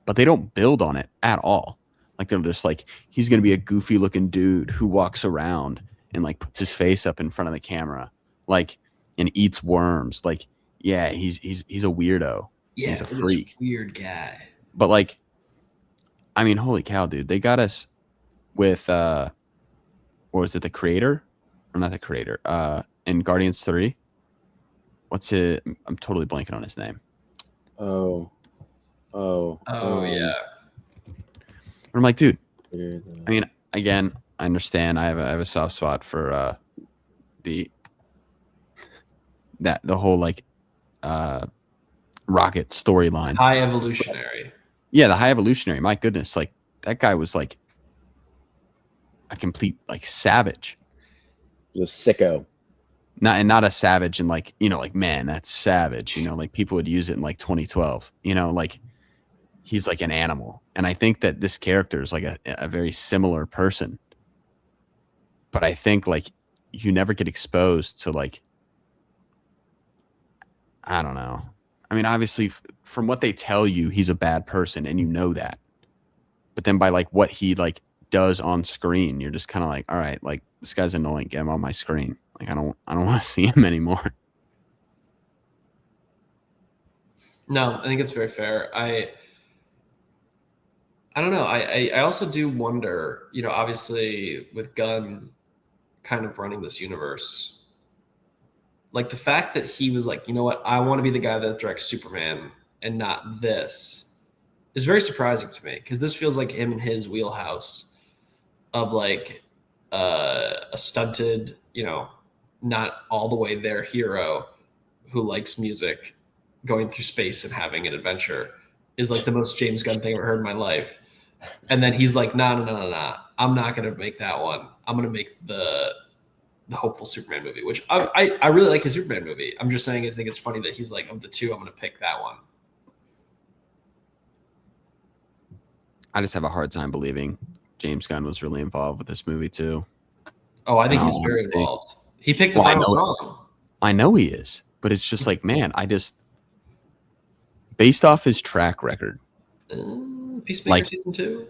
But they don't build on it at all. Like they're just like, he's going to be a goofy looking dude who walks around and like puts his face up in front of the camera, like, and eats worms. Like, yeah, he's a weirdo. Yeah, he's a freak. Weird guy. But like, I mean, holy cow, dude! They got us with what was it? The creator, or not the creator? In Guardians 3. What's it? I'm totally blanking on his name. Oh, yeah. I'm like, dude. I mean, again, I understand. I have a soft spot for the whole like Rocket storyline. High Evolutionary. Yeah, the High Evolutionary. My goodness, like that guy was like a complete like savage. He was a sicko. Not a savage and like, like, man, that's savage. Like people would use it in like 2012. Like he's like an animal. And I think that this character is like a very similar person. But I think like you never get exposed to like, I don't know. I mean, obviously from what they tell you, he's a bad person and you know that. But then by like what he like does on screen, you're just kind of like, all right, like this guy's annoying. Get him on my screen. Like I don't want to see him anymore. No, I think it's very fair. I don't know. I also do wonder, obviously with Gunn kind of running this universe, like the fact that he was like, you know what, I want to be the guy that directs Superman and not this is very surprising to me because this feels like him in his wheelhouse of like a stunted, not all the way there hero who likes music, going through space and having an adventure is like the most James Gunn thing I've ever heard in my life. And then he's like, no. I'm not going to make that one. I'm going to make the hopeful Superman movie, which I really like his Superman movie. I'm just saying I think it's funny that he's like, of the two, I'm going to pick that one. I just have a hard time believing James Gunn was really involved with this movie too. Oh, I think he's very involved. He picked the final song. I know he is, but it's just like, man, based off his track record. Peacemaker season 2?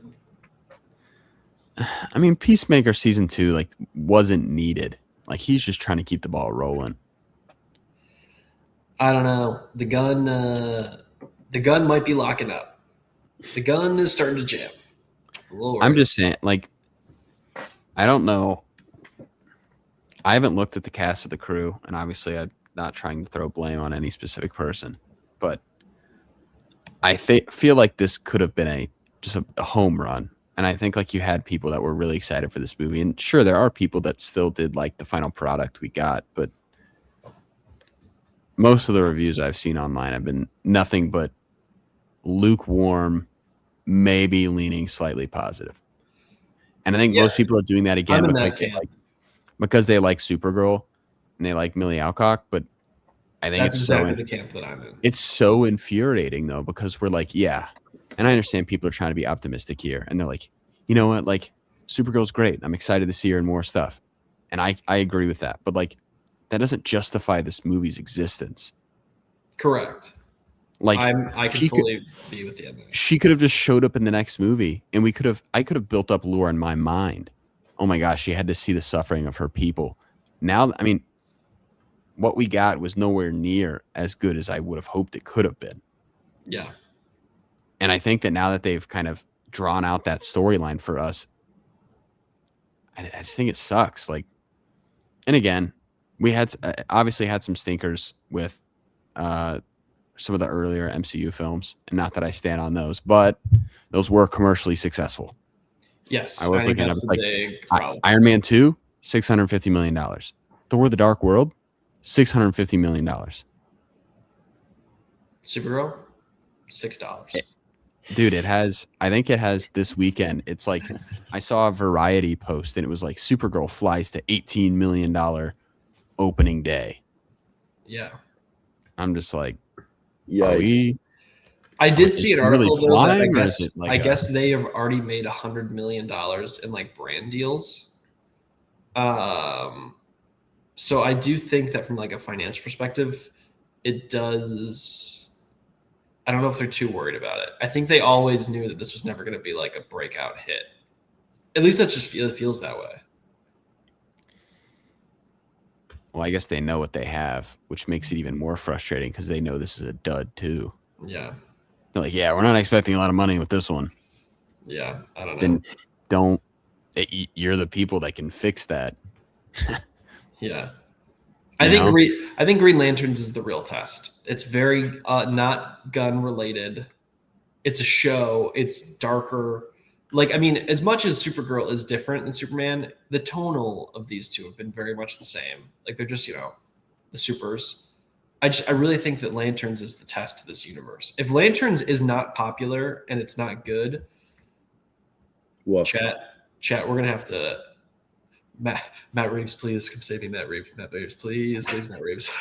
I mean, Peacemaker season 2 like wasn't needed. Like he's just trying to keep the ball rolling. I don't know. The gun might be locking up. The gun is starting to jam. I'm just saying, like, I don't know. I haven't looked at the cast of the crew, and obviously I'm not trying to throw blame on any specific person, but I feel like this could have been just a home run. And I think like you had people that were really excited for this movie. And sure, there are people that still did like the final product we got, but most of the reviews I've seen online have been nothing but lukewarm, maybe leaning slightly positive. And I think most people are doing that again because they like Supergirl and they like Millie Alcock, but I think that's exactly the camp that I'm in. It's so infuriating though, because we're like, yeah. And I understand people are trying to be optimistic here. And they're like, you know what? Like Supergirl's great. I'm excited to see her in more stuff. And I agree with that. But like, that doesn't justify this movie's existence. Correct. Like I can fully be with the end. She could have just showed up in the next movie and I could have built up lore in my mind. Oh my gosh, she had to see the suffering of her people. Now, I mean, what we got was nowhere near as good as I would have hoped it could have been. Yeah. And I think that now that they've kind of drawn out that storyline for us, I just think it sucks. Like, and again, we had obviously had some stinkers with some of the earlier MCU films, and not that I stand on those, but those were commercially successful. Yes, I was think looking at that's it the like big problem. Iron Man 2, $650 million. Thor: The Dark World, $650 million. Supergirl, $6. Dude, I think it has this weekend. It's like, I saw a Variety post and it was like Supergirl flies to $18 million opening day. Yeah. I'm just like, Yeah. are we? I did Is see an it really article though that flying, or is it like I a- guess they have already made $100 million in like brand deals. So I do think that from like a financial perspective, it does. I don't know if they're too worried about it. I think they always knew that this was never going to be like a breakout hit. At least that just feels that way. Well, I guess they know what they have, which makes it even more frustrating because they know this is a dud too. Yeah. They're like, yeah, we're not expecting a lot of money with this one. Yeah. I don't know. Then don't. You're the people that can fix that. Yeah. You know? I think Green Lanterns is the real test. It's very not gun related. It's a show. It's darker. Like, I mean, as much as Supergirl is different than Superman, the tonal of these two have been very much the same. Like, they're just, the supers. I really think that Lanterns is the test to this universe. If Lanterns is not popular and it's not good, Well, chat, we're gonna have to. Matt Reeves, please come save me, Matt Reeves. Matt Reeves, please, Matt Reeves.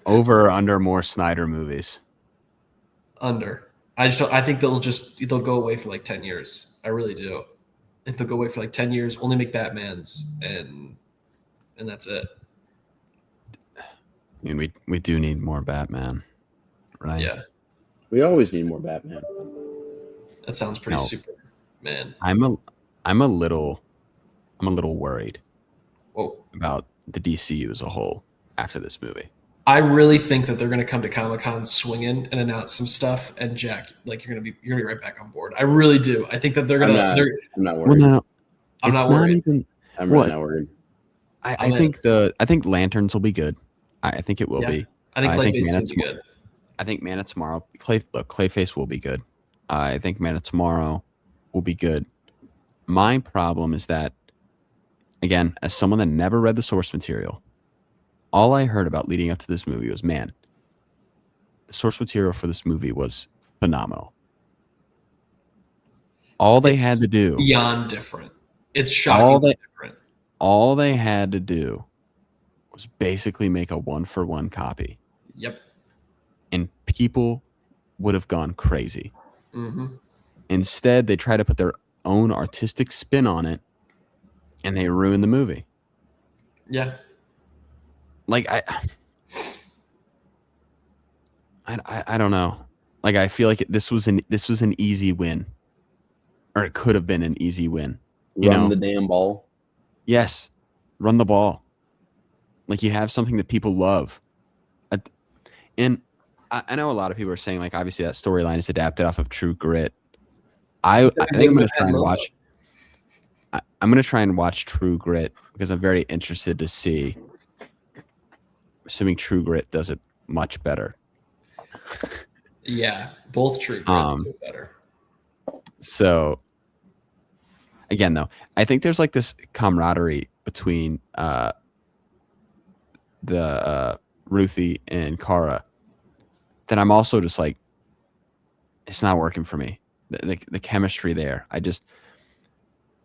Over or under more Snyder movies? Under. I think they'll go away for like 10 years. I really do. I think they'll go away for like 10 years, only make Batmans, and that's it. I mean, we do need more Batman, right? Yeah, we always need more Batman. that sounds pretty No. super, man. I'm a little worried Whoa. about the DCU as a whole after this movie. I really think that they're going to come to Comic-Con swinging and announce some stuff. And Jack, like you're going to be right back on board. I really do. I think that they're going to. I'm not Well, worried. no, I'm it's not worried. even. I'm what? really not worried. I think Lanterns will be good. I think it will be. I think I think Clayface Man will of be Tomorrow- good. I think Man of Tomorrow. Clayface will be good. I think Man of Tomorrow will be good. My problem is that, again, as someone that never read the source material, all I heard about leading up to this movie was, man, the source material for this movie was phenomenal. All they had to do, Beyond different. It's shockingly different. all they had to do was basically make a 1-for-1 copy. Yep. And people would have gone crazy. Mm-hmm. Instead, they try to put their own artistic spin on it, and they ruin the movie. Yeah. Like I don't know. Like, I feel like this was an easy win, or it could have been an easy win. Run the damn ball. Yes, run the ball. Like, you have something that people love, and I know a lot of people are saying, like, obviously that storyline is adapted off of True Grit. I think I'm going to try and watch. I'm going to try and watch True Grit because I'm very interested to see. Assuming True Grit does it much better. Yeah, both True Grits do better. So, again, though, I think there's like this camaraderie between the Ruthie and Kara that I'm also just like, it's not working for me. The chemistry there. I just,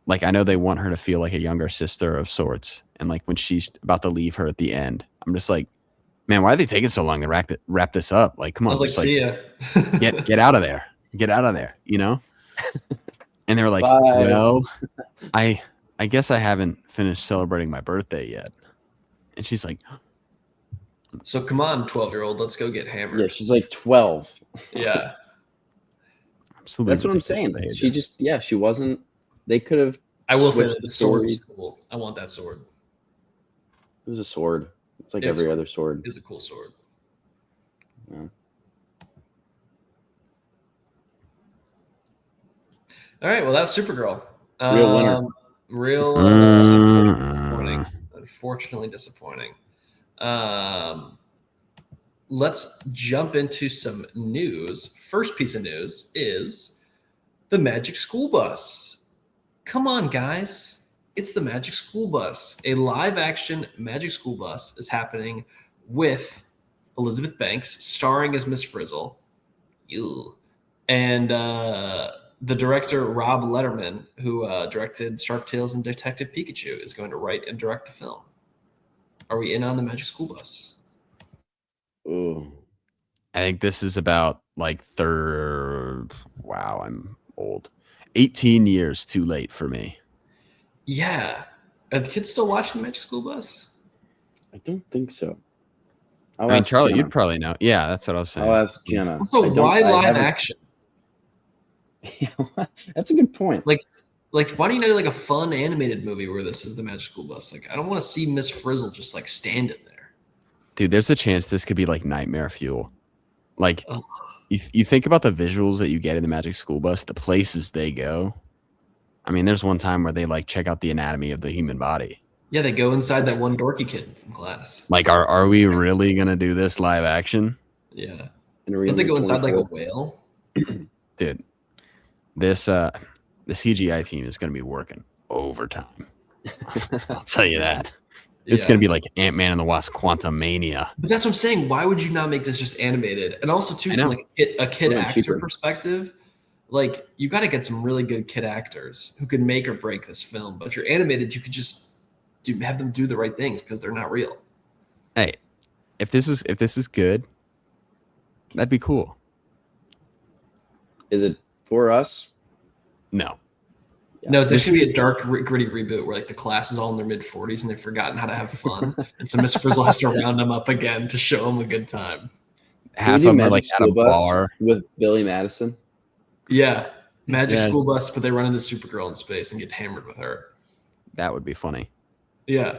like, I know they want her to feel like a younger sister of sorts. And like when she's about to leave her at the end, I'm just like, man, why are they taking so long to wrap this up? Like, come on. I was like, just see ya. get out of there. Get out of there, you know? And they were like, Bye. well, I guess I haven't finished celebrating my birthday yet. And she's like, So come on, 12-year-old, let's go get hammered. Yeah, she's like 12. Yeah. absolutely. That's what I'm saying. She just, she wasn't. They could have. I will say Switch that the the sword story. was cool. I want that sword. It was a sword. It's like It was every cool. other sword. It's a cool sword. Yeah. All right, well, that's Supergirl. Real winner. Real disappointing. Unfortunately disappointing. Let's jump into some news. First piece of news is the Magic School Bus. Come on, guys. It's the Magic School Bus. A live action Magic School Bus is happening with Elizabeth Banks, starring as Miss Frizzle. Ew. And the director, Rob Letterman, who directed Shark Tales and Detective Pikachu, is going to write and direct the film. Are we in on the Magic School Bus? Ooh. I think this is about like third. Wow, I'm old. 18 years too late for me. Yeah. Are the kids still watching the Magic School Bus? I don't think so. I mean, Charlie, you'd probably know. Yeah, that's what I was saying. I'll ask Jenna. Also, why live action? That's a good point. Like, why don't you know like a fun animated movie where this is the Magic School Bus? Like, I don't want to see Miss Frizzle just like standing there. Dude, there's a chance this could be like nightmare fuel. Like, Ugh. you think about the visuals that you get in the Magic School Bus, the places they go. I mean, there's one time where they like check out the anatomy of the human body. Yeah, they go inside that one dorky kid from class. Like, are we really gonna do this live action? Yeah. Don't Don't they go inside like a whale? Dude, this the CGI team is gonna be working overtime. I'll tell you that. It's Yeah. gonna be like Ant-Man and the Wasp: Quantumania. But that's what I'm saying. Why would you not make this just animated? And also, too, I from know. like a kid Really actor cheaper. perspective, like you got to get some really good kid actors who can make or break this film. But if you're animated, you could just have them do the right things because they're not real. Hey, if this is good, that'd be cool. Is it for us? No. Yeah. No, it's This actually is- a dark, gritty reboot where like the class is all in their mid 40s and they've forgotten how to have fun, and so Miss Frizzle has to round them up again to show them a good time. Half of Can we do them are like Magic at a School Bus bar. with Billy Madison. Yeah, Magic Yeah. School Bus, but they run into Supergirl in space and get hammered with her. That would be funny. Yeah,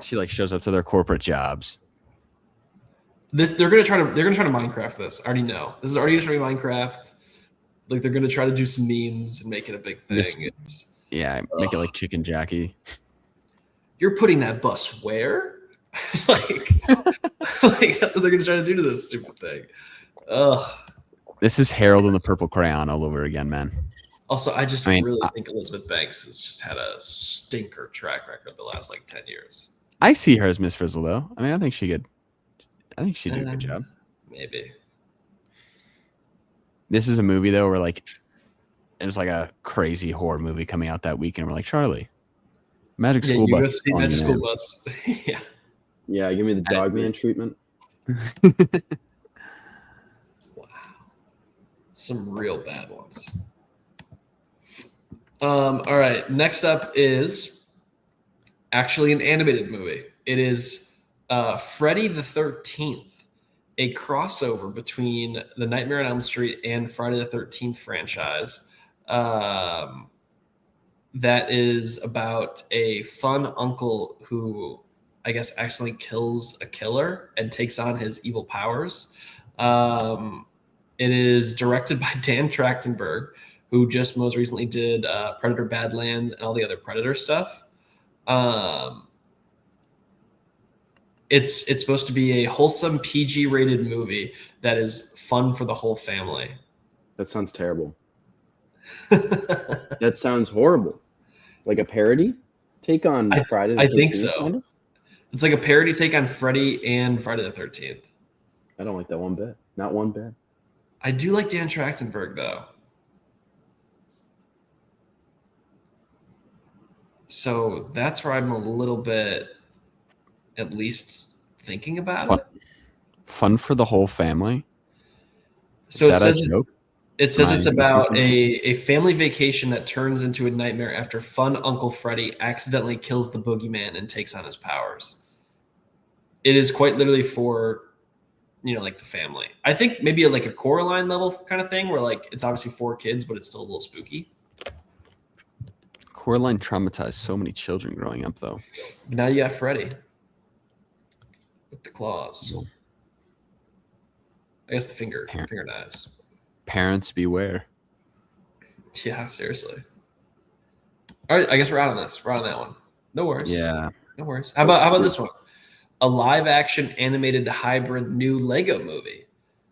She like shows up to their corporate jobs. they're gonna try to Minecraft this. I already know this is already gonna try to be Minecraft. Like they're gonna try to do some memes and make it a big thing. Miss- It's Yeah, make it like Chicken Jackie. you're putting that bus where? like, like that's what they're gonna try to do to this stupid thing. Ugh. This is Harold and the Purple Crayon all over again, man. Also, I just I mean, really think Elizabeth Banks has just had a stinker track record the last like 10 years. I see her as Miss Frizzle though. I mean, I think she'd do a good job. Maybe. This is a movie though where like there's like a crazy horror movie coming out that weekend. We're like, Charlie, Magic Yeah, School you Bus. go is see on, Magic man. School Bus. Yeah. Yeah, give me the I dog agree. man treatment. Wow. Some real bad ones. All right. Next up is actually an animated movie. It is Freddy the 13th, a crossover between the Nightmare on Elm Street and Friday the 13th franchise. That is about a fun uncle who I guess accidentally kills a killer and takes on his evil powers. It is directed by Dan Trachtenberg, who just most recently did Predator Badlands and all the other Predator stuff. It's supposed to be a wholesome PG-rated movie that is fun for the whole family. That sounds terrible. That sounds horrible. Like a parody take on Friday the 13th? I think so. kind of? It's like a parody take on Freddy and Friday the 13th. I don't like that one bit. Not one bit. I do like Dan Trachtenberg, though. So that's where I'm a little bit, at least, thinking about Fun. it. Fun for the whole family. So Is that a joke? It says Am I it's missing about something? a family vacation that turns into a nightmare after fun Uncle Freddy accidentally kills the boogeyman and takes on his powers. It is quite literally for, like the family. I think maybe like a Coraline level kind of thing where like it's obviously for kids, but it's still a little spooky. Coraline traumatized so many children growing up, though. Now you got Freddy with the claws. I guess the finger knives. Parents beware. Yeah, seriously. All right, I guess we're out on this. We're out on that one. No worries. Yeah. No worries. How about this one? A live-action animated hybrid new Lego movie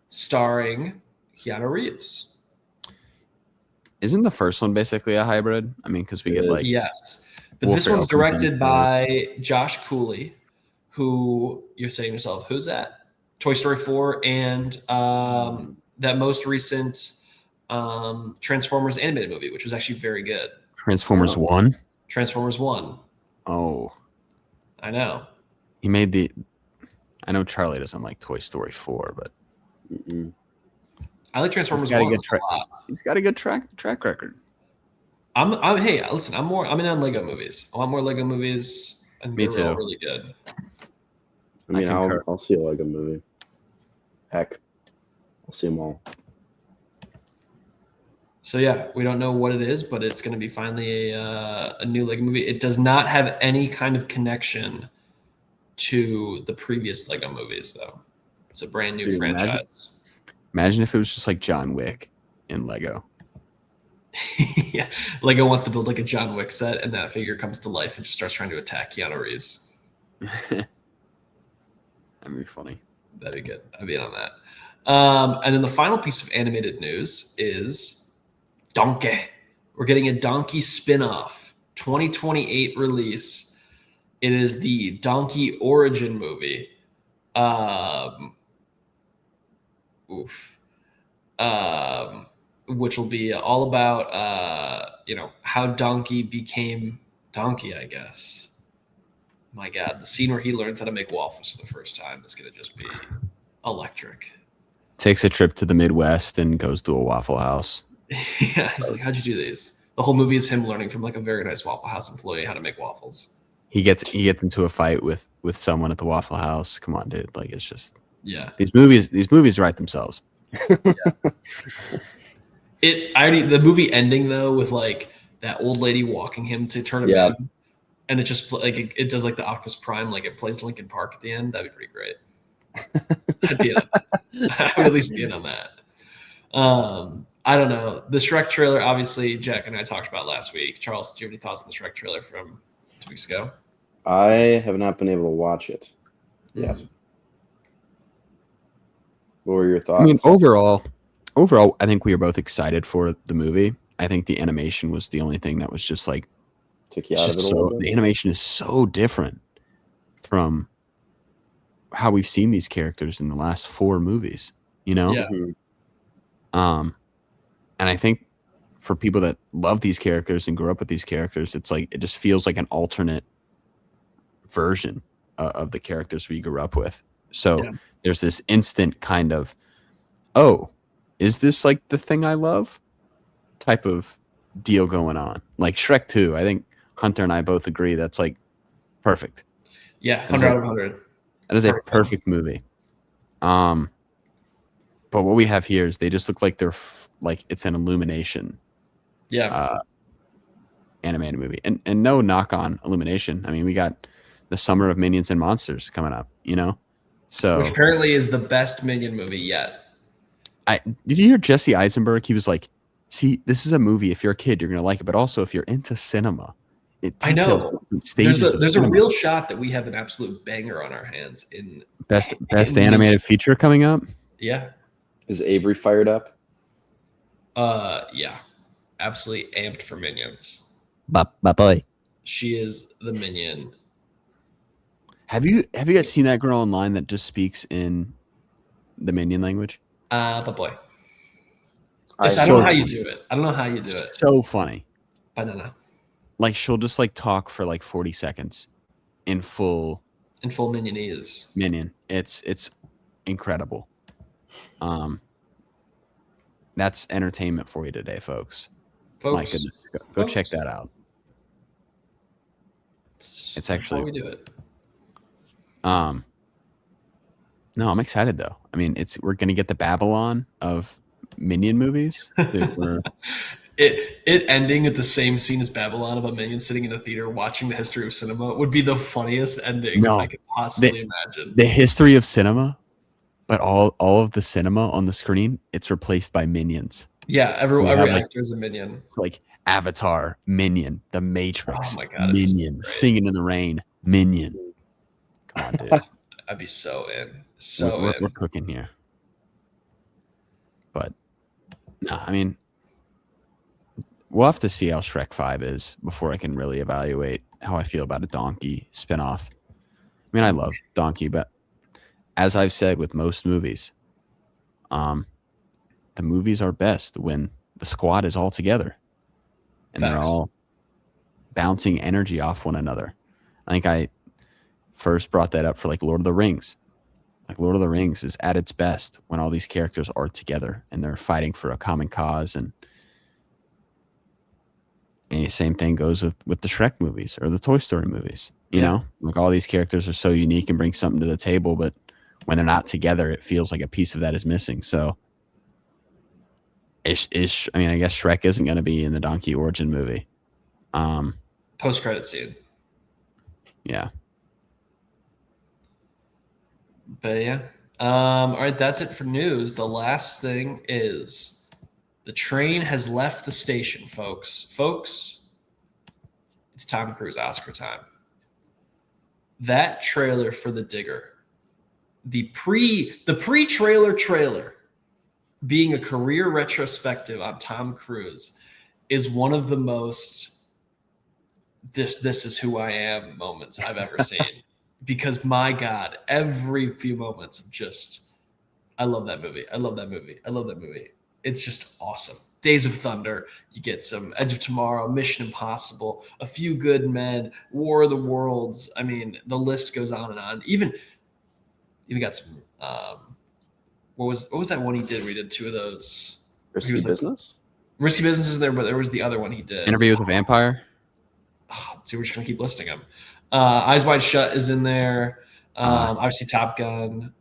starring Keanu Reeves. Isn't the first one basically a hybrid? I mean, because we get like Yes, but Will this Ferrell one's comes in directed first. by Josh Cooley, who you're saying to yourself, who's that? Toy Story 4 and that most recent Transformers animated movie, which was actually very good. Transformers 1. Transformers 1. Oh, I know. he made the. I know Charlie doesn't like Toy Story 4, but Mm-mm. I like Transformers he's got a 1 good track. a lot. He's got a good track record. Hey, listen, I'm in on Lego movies. I want more Lego movies. I think Me they're all too. really good. I mean, concur. I'll see a Lego movie. Heck, I'll see them all. So yeah, we don't know what it is, but it's going to be finally a new Lego movie. It does not have any kind of connection to the previous Lego movies, though. It's a brand new Dude, franchise. Imagine if it was just like John Wick in Lego. Yeah, Lego wants to build like a John Wick set, and that figure comes to life and just starts trying to attack Keanu Reeves. That'd be funny. That'd be good. I'd be in on that. And then the final piece of animated news is Donkey. We're getting a Donkey spinoff, 2028 release. It is the Donkey origin movie. Which will be all about how Donkey became Donkey, I guess. My God, the scene where he learns how to make waffles for the first time is going to just be electric. Takes a trip to the Midwest and goes to a Waffle House. Yeah, he's like, how'd you do these? The whole movie is him learning from like a very nice Waffle House employee how to make waffles. He gets into a fight with someone at the Waffle House. Come on, dude. Like, it's just Yeah. these movies write themselves. The movie ending though with like that old lady walking him to turn him Yeah. in, and it just like it does like the Optimus Prime, like it plays Linkin Park at the end. That'd be pretty great. I'd be in on that. I would at least be in on that. I don't know. The Shrek trailer, obviously, Jack and I talked about last week. Charles, do you have any thoughts on the Shrek trailer from 2 weeks ago? I have not been able to watch it yet. What were your thoughts? I mean, overall, I think we were both excited for the movie. I think the animation was the only thing that was just like, took you it's out of just it a little the bit. animation is so different from how we've seen these characters in the last 4 movies, you know? Yeah. Mhm. And I think for people that love these characters and grew up with these characters, it's like, it just feels like an alternate version of the characters we grew up with. So Yeah. there's this instant kind of, oh, is this like the thing I love type of deal going on? Like Shrek 2, I think Hunter and I both agree that's like perfect. Yeah, 100 out of 100. That is a Perfect. perfect movie. But what we have here is they just look like they're like it's an Illumination Yeah. animated movie. And no knock on Illumination. I mean, we got the Summer of Minions and Monsters coming up, you know? So Which apparently is the best Minion movie yet. did you hear Jesse Eisenberg? He was like, see, this is a movie. If you're a kid, you're gonna like it. But also if you're into cinema, it I know. details different stages of There's a cinema. real shot that we have an absolute banger on our hands in best in- animated feature coming up. Yeah. Is Avery fired up? Yeah. Absolutely amped for Minions. Bye bye. She is the Minion. Have you guys seen that girl online that just speaks in the Minion language? But boy. I I don't know how you do it. I don't know how you do it. So funny. Banana. Like she'll just like talk for like 40 seconds in full In full Minionese. Minion. It's incredible. That's entertainment for you today, folks. My Folks, goodness, go check that out. it's It's how actually- we do it. No, I'm excited though. I mean, we're gonna get the Babylon of Minion movies. Dude, It ending at the same scene as Babylon of a Minion sitting in a theater watching the history of cinema would be the funniest ending No. I could possibly imagine. the history of cinema, but all of the cinema on the screen, it's replaced by Minions. Yeah, every We have, like, actor is a minion. It's like Avatar, Minion, The Matrix, Oh my God, it's Minion, great. Singing in the Rain, Minion. Come on, dude. I'd be so in. We're cooking here. But no, I mean, we'll have to see how Shrek 5 is before I can really evaluate how I feel about a Donkey spinoff. I mean, I love Donkey, but as I've said with most movies, the movies are best when the squad is all together and they're Facts. all bouncing energy off one another. I think I first brought that up for like Lord of the Rings. Like Lord of the Rings is at its best when all these characters are together and they're fighting for a common cause. And the same thing goes with the Shrek movies or the Toy Story movies. You know, like all these characters are so unique and bring something to the table, but when they're not together, it feels like a piece of that is missing. So I mean, I guess Shrek isn't going to be in the Donkey origin movie. Post-credit scene. Yeah. But yeah. All right, that's it for news. The last thing is the train has left the station, folks. Folks, it's Tom Cruise Oscar time. That trailer for The Digger, the pre-trailer trailer being a career retrospective on Tom Cruise is one of the most this is who I am moments I've ever seen. Because my God, every few moments of just, I love that movie. I love that movie. I love that movie. It's just awesome. Days of Thunder, you get some Edge of Tomorrow, Mission Impossible, A Few Good Men, War of the Worlds. I mean, the list goes on and on. Even got some. What was that one he did? We did two of those. Risky Business. Risky Business is there, but there was the other one he did. Interview with a Vampire. Oh, see, we're just gonna keep listing them. Eyes Wide Shut is in there. Obviously, Top Gun.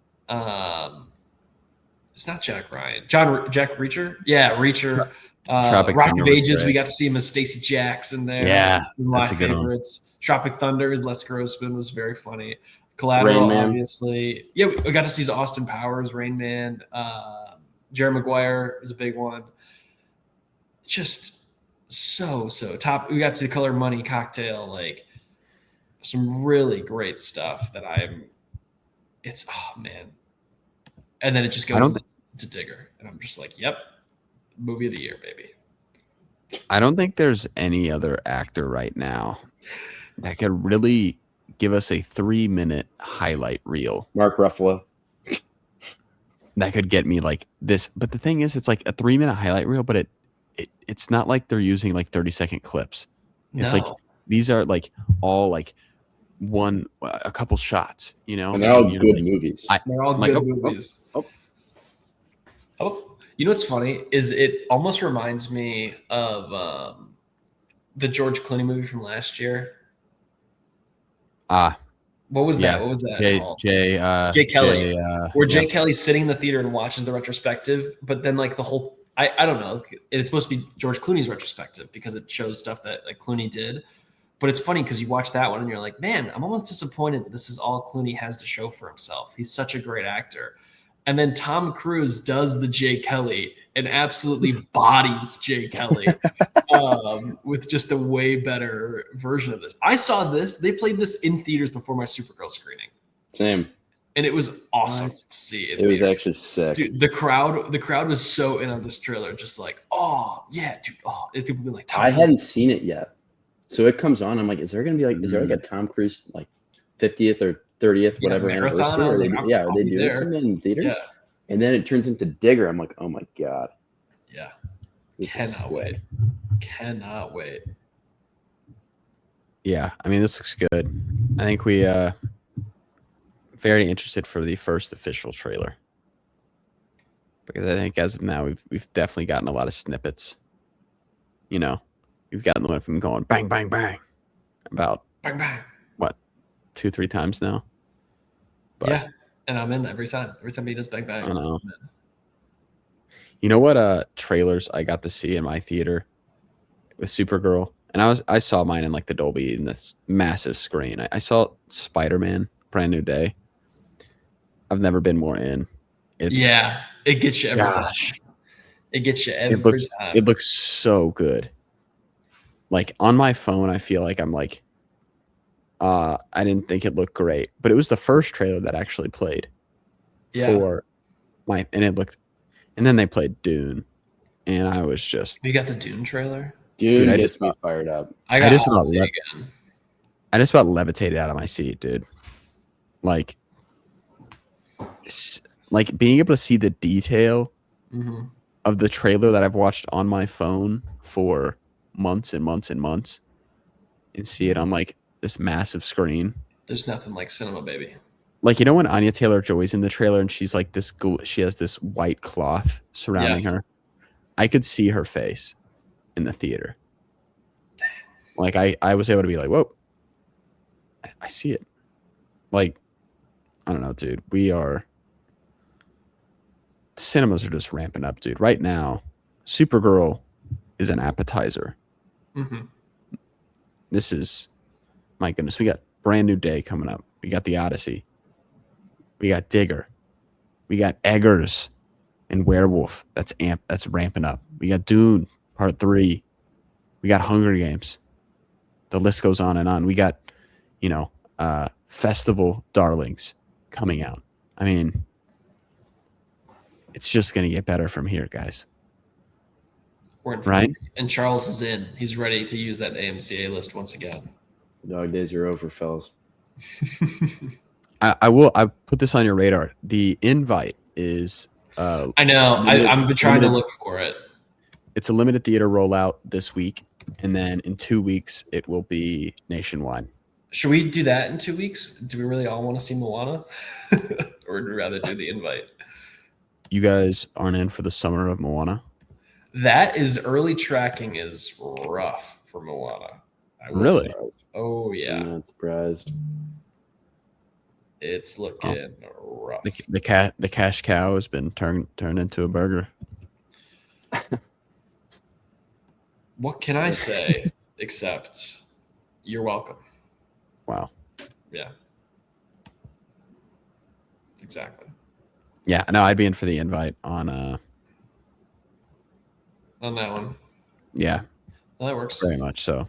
It's not Jack Ryan. Jack Reacher? Yeah, Reacher. Rock of Ages, we got to see him as Stacey Jackson there. Yeah, one of my favorites. Tropic Thunder is Les Grossman, was very funny. Collateral, obviously. Yeah, we got to see Austin Powers, Rain Man. Jerry Maguire is a big one. Just so top. We got to see The Color of Money, Cocktail, like some really great stuff that it's oh man. And then it just goes to Digger. And I'm just like, yep, movie of the year, baby. I don't think there's any other actor right now that could really give us a 3-minute highlight reel. Mark Ruffalo. That could get me like this. But the thing is, it's like a 3-minute highlight reel, but it's not like they're using like 30-second clips. It's like these are like all like a couple shots, you know? And they're all good movies. They're all good movies. Oh, you know what's funny is it almost reminds me of the George Clooney movie from last year. What was that? What was that called? Jay Kelly. Where Jay Kelly's sitting in the theater and watches the retrospective, but then like the whole I don't know. It's supposed to be George Clooney's retrospective because it shows stuff that like Clooney did. But it's funny because you watch that one and you're like, man, I'm almost disappointed that this is all Clooney has to show for himself. He's such a great actor. And then Tom Cruise does the Jay Kelly and absolutely bodies Jay Kelly with just a way better version of this. I saw this. They played this in theaters before my Supergirl screening. Same. And it was awesome to see. It was actually sick. Dude, the crowd was so in on this trailer. Just like, oh, yeah, dude. Oh, people be like, I hadn't seen it yet. So it comes on. I'm like, is there going to be like, is there like a Tom Cruise like 50th or 30th, whatever anniversary? Are they doing something in theaters? Yeah. And then it turns into Digger. I'm like, oh my God. Yeah. Cannot wait. Cannot wait. Yeah. I mean, this looks good. I think we very interested for the first official trailer. Because I think as of now, we've definitely gotten a lot of snippets. You know, we've gotten the one from going bang, bang, bang. About bang, bang. What? 2-3 times now? But, yeah. And I'm in every time. Every time he does bang, bang. I know. You know what trailers I got to see in my theater with Supergirl? And I saw mine in like the Dolby in this massive screen. I saw Spider-Man, Brand New Day. I've never been more in. It gets you every time. It gets you every time. It looks so good. Like on my phone, I feel like I'm like, I didn't think it looked great, but it was the first trailer that actually played for and it looked, and then they played Dune, and I was just, You got the Dune trailer? Dune I gets just me about- fired up. I got just about Odyssey left- again. I just about levitated out of my seat, dude. Like being able to see the detail Mm-hmm. of the trailer that I've watched on my phone for months and months and months, and see it on like this massive screen. There's nothing like cinema, baby. Like, you know when Anya Taylor-Joy's in the trailer and she's like this, she has this white cloth surrounding her. I could see her face in the theater. Like I was able to be like, whoa, I see it. Like, I don't know, dude. Cinemas are just ramping up, dude. Right now, Supergirl is an appetizer. Mm-hmm. This is, my goodness, we got Brand New Day coming up. We got The Odyssey. We got Digger. We got Eggers and Werewolf. That's ramping up. We got Dune Part 3. We got Hunger Games. The list goes on and on. We got, Festival Darlings coming out. I mean, it's just going to get better from here, guys. We're in Right? And Charles is in. He's ready to use that AMCA list once again. Dog days are over, fellas. I put this on your radar. The invite is I know. I've been trying to look for it. it's a limited theater rollout this week, and then in 2 weeks it will be nationwide. Should we do that in 2 weeks? Do we really all want to see Moana? Or would we rather do the invite? You guys aren't in for the summer of Moana? That is early tracking is rough for Moana. I will Really? say. Oh yeah. I'm not surprised. It's looking rough. The cash cow has been turned into a burger. What can I say except you're welcome? Wow. Yeah. Exactly. Yeah, no, I'd be in for the invite on On that one. yeah, Well, that works. very much so.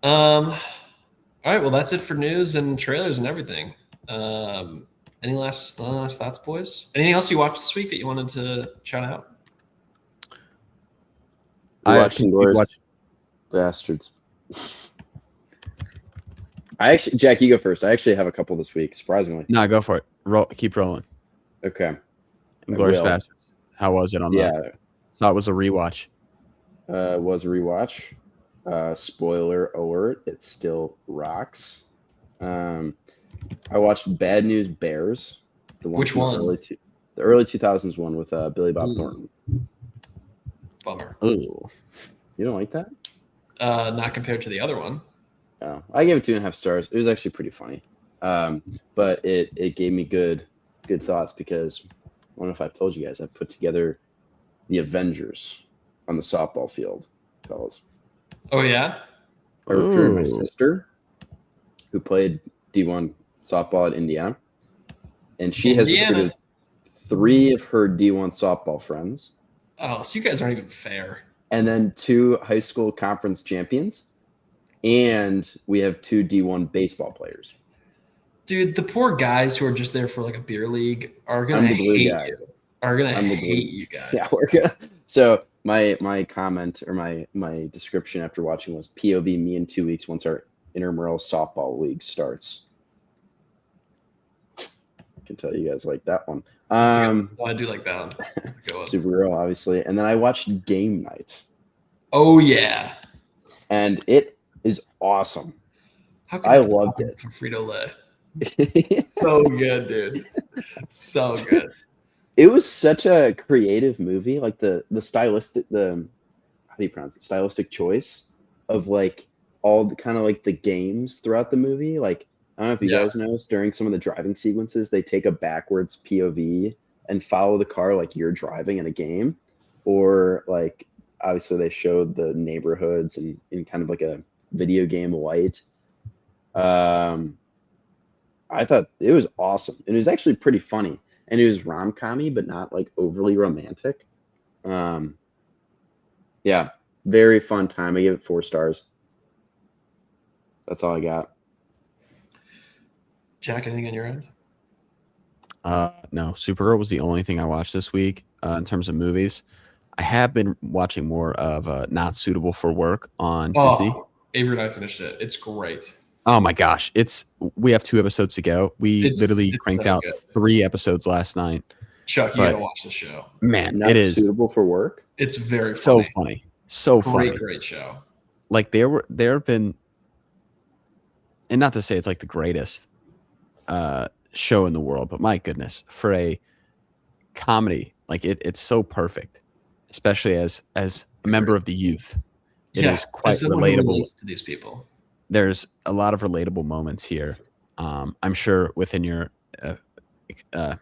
All right. Well, that's it for news and trailers and everything. Any last thoughts, boys? Anything else you watched this week that you wanted to shout out? I watched Inglourious Bastards. Jack, you go first. I actually have a couple this week, surprisingly. No, go for it. Keep rolling. Okay. Inglourious Bastards. How was it on Yeah. the? So it was a rewatch. Was a rewatch. Spoiler alert, it still rocks. I watched Bad News Bears. Which from one? The early 2000s one with Billy Bob Thornton. Bummer. Ooh. You don't like that? Not compared to the other one. Oh, I gave it 2.5 stars. It was actually pretty funny. But it gave me good thoughts because I don't know if I've told you guys, I put together the Avengers on the softball field, fellas. Oh yeah. I recruited my Ooh. sister, who played D1 softball at Indiana, and she has recruited 3 of her D1 softball friends, Oh, so you guys aren't even fair. and then 2 high school conference champions, and we have 2 D1 baseball players. Dude, the poor guys who are just there for like a beer league are I'm gonna the glue hate guy. you. Are gonna I'm the hate glue- you guys. Yeah, we're gonna. So my comment or my description after watching was POV me in 2 weeks once our intramural softball league starts. I can tell you guys like that one. That's a good one. I do like that one. That's a good one. Supergirl, obviously, and then I watched Game Night, Oh yeah. and it is awesome. How can I you go loved wrong it. for Frito-Lay? So good, dude. So good. It was such a creative movie, like the stylistic, how do you pronounce it? Stylistic choice of like all the kind of like the games throughout the movie. Like, I don't know if you guys noticed during some of the driving sequences, they take a backwards POV and follow the car like you're driving in a game, or like obviously they showed the neighborhoods and in kind of like a video game light. I thought it was awesome, and it was actually pretty funny, and it was rom-commy but not like overly romantic. Yeah, very fun time. I give it 4 stars. That's all I got. Jack, anything on your end? No, Supergirl was the only thing I watched this week in terms of movies. I have been watching more of Not Suitable for Work on Disney. Avery and I finished it. It's great. Oh my gosh, we have 2 episodes to go. We literally it's cranked so out good. 3 episodes last night. Chuck, you gotta watch the show. Man, Not it is suitable for work. It's very so funny. funny, so funny. Great show. Like there have been, and not to say it's like the greatest show in the world, but my goodness, for a comedy, like it's so perfect, especially as a member of the youth. It is quite as someone who relatable relates to these people. There's a lot of relatable moments here. I'm sure within your, I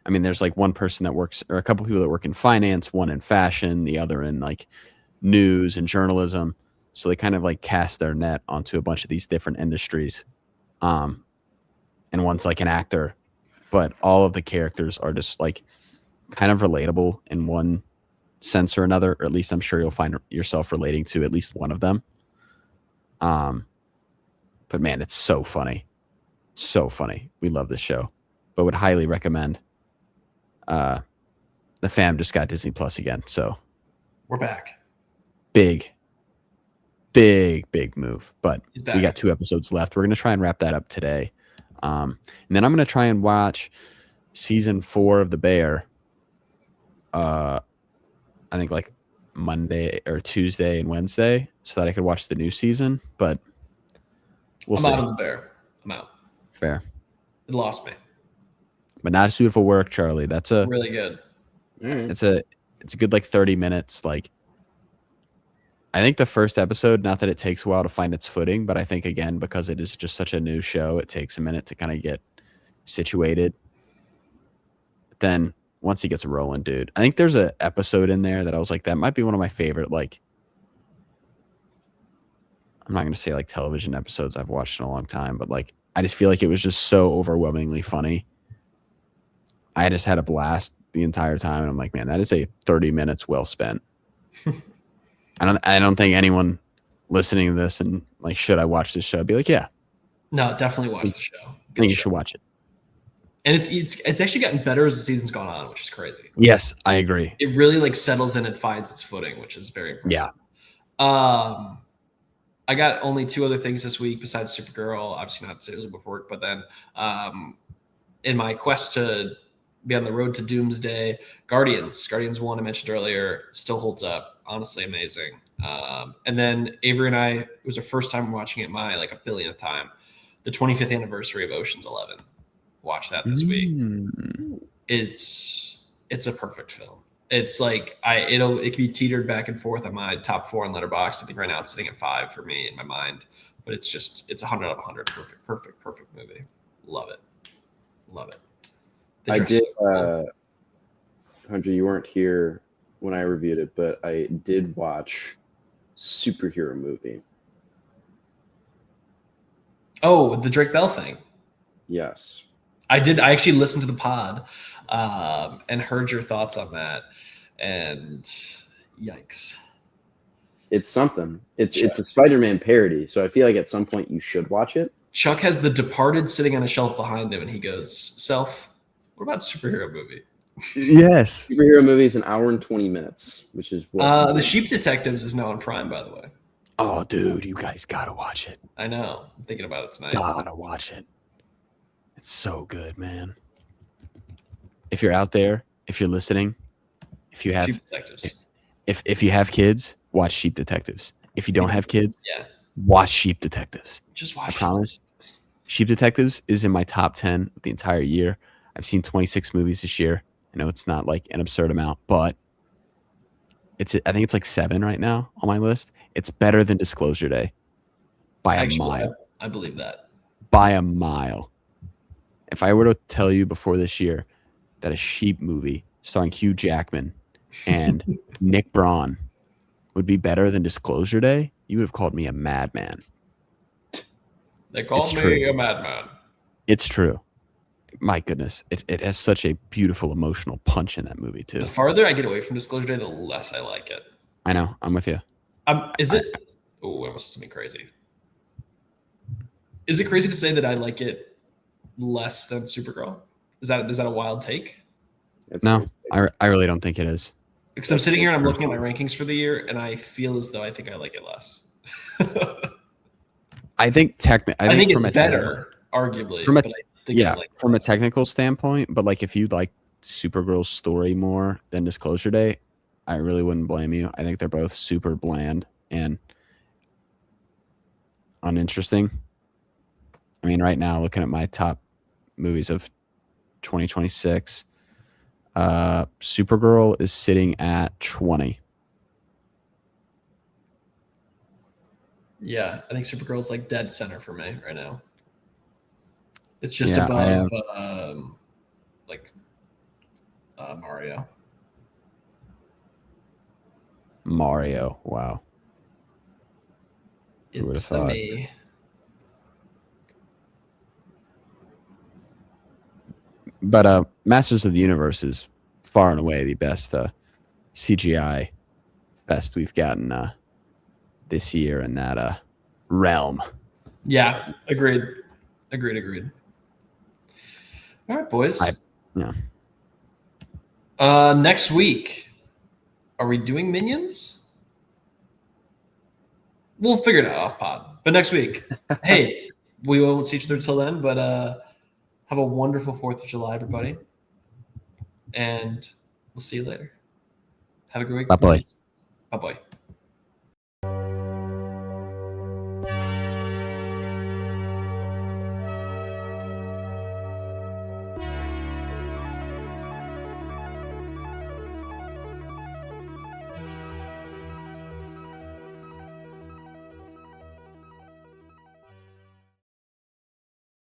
mean, there's like one person that works, or a couple people that work in finance, one in fashion, the other in like news and journalism. So they kind of like cast their net onto a bunch of these different industries. And one's like an actor, but all of the characters are just like kind of relatable in one sense or another, or at least I'm sure you'll find yourself relating to at least one of them. But man, it's so funny. So funny. We love this show, but would highly recommend. The fam just got Disney Plus again. So we're back. Big move, but we got 2 episodes left. We're going to try and wrap that up today. And then I'm going to try and watch season 4 of The Bear. I think like Monday or Tuesday and Wednesday so that I could watch the new season, but we'll see. I'm out of The Bear. I'm out. Fair. It lost me. But Not Suitable for Work, Charlie. That's a really good. It's a good like 30 minutes. Like I think the first episode, not that it takes a while to find its footing, but I think again, because it is just such a new show, it takes a minute to kind of get situated. But then once he gets rolling, dude, I think there's an episode in there that I was like, that might be one of my favorite, like, I'm not going to say like television episodes I've watched in a long time, but like, I just feel like it was just so overwhelmingly funny. I just had a blast the entire time. And I'm like, man, that is a 30 minutes well spent. I don't think anyone listening to this and like, should I watch this show? Be like, yeah. No, definitely watch the show. I think you should watch it. And it's actually gotten better as the season's gone on, which is crazy. Yes, I agree. It really like settles in and finds its footing, which is very impressive. Yeah. I got only 2 other things this week besides Supergirl, obviously not Suitable for Work, but then in my quest to be on the road to Doomsday, Guardians 1 I mentioned earlier still holds up. Honestly amazing. And then Avery and I, it was our first time watching it like a billionth time, the 25th anniversary of Ocean's 11. Watch that this week. It's a perfect film. It's like it can be teetered back and forth on my top 4 on Letterboxd. I think right now it's sitting at 5 for me in my mind, but it's 100 out of 100. Perfect movie. Love it. I did. Hunter, you weren't here when I reviewed it, but I did watch Superhero movie. Oh, the Drake Bell thing. Yes. I did. I actually listened to the pod and heard your thoughts on that. And yikes. It's something. It's a Spider-Man parody, so I feel like at some point you should watch it. Chuck has The Departed sitting on a shelf behind him, and he goes, "Self, what about superhero movie?" Yes. Superhero movie is 1 hour and 20 minutes, which is what The Sheep Detectives is now on Prime, by the way. Oh, dude, you guys gotta watch it. I know. I'm thinking about it tonight. Gotta watch it. It's so good, man. If you're out there, if you're listening, if you have Sheep Detectives. If you have kids, watch Sheep Detectives. If you don't have kids, watch Sheep Detectives. Just watch. I promise. Sheep Detectives is in my top 10 of the entire year. I've seen 26 movies this year. I know it's not like an absurd amount, but I think it's like 7 right now on my list. It's better than Disclosure Day by a mile. I believe that. By a mile. If I were to tell you before this year that a Sheep movie starring Hugh Jackman and Nick Braun would be better than Disclosure Day, you would have called me a madman. They called me a madman. It's true. my goodness, it has such a beautiful emotional punch in that movie too. The farther I get away from Disclosure Day, the less I like it. I know. I'm with you. Is it? Oh, I must say something crazy. Is it crazy to say that I like it less than Supergirl? Is that a wild take? That's No, crazy. I really don't think it is. Because I'm sitting here and I'm looking at my rankings for the year, and I feel as though I think I like it less. I think I think it's better, arguably. From a, but I think I like it from a less. technical standpoint, but like if you like Supergirl's story more than Disclosure Day, I really wouldn't blame you. I think they're both super bland and uninteresting. I mean, right now, looking at my top movies of 2026, Supergirl is sitting at 20. Yeah, I think Supergirl's like dead center for me right now. It's just Yeah, above like Mario. Mario, wow. Who would've It's thought? me. But Masters of the Universe is far and away the best CGI fest we've gotten this year in that realm. Yeah, agreed. All right, boys. Yeah. Next week, are we doing Minions? We'll figure it out off pod. But next week, hey, we won't see each other till then. But have a wonderful 4th of July, everybody, and we'll see you later. Have a great week. Bye-bye. Bye bye.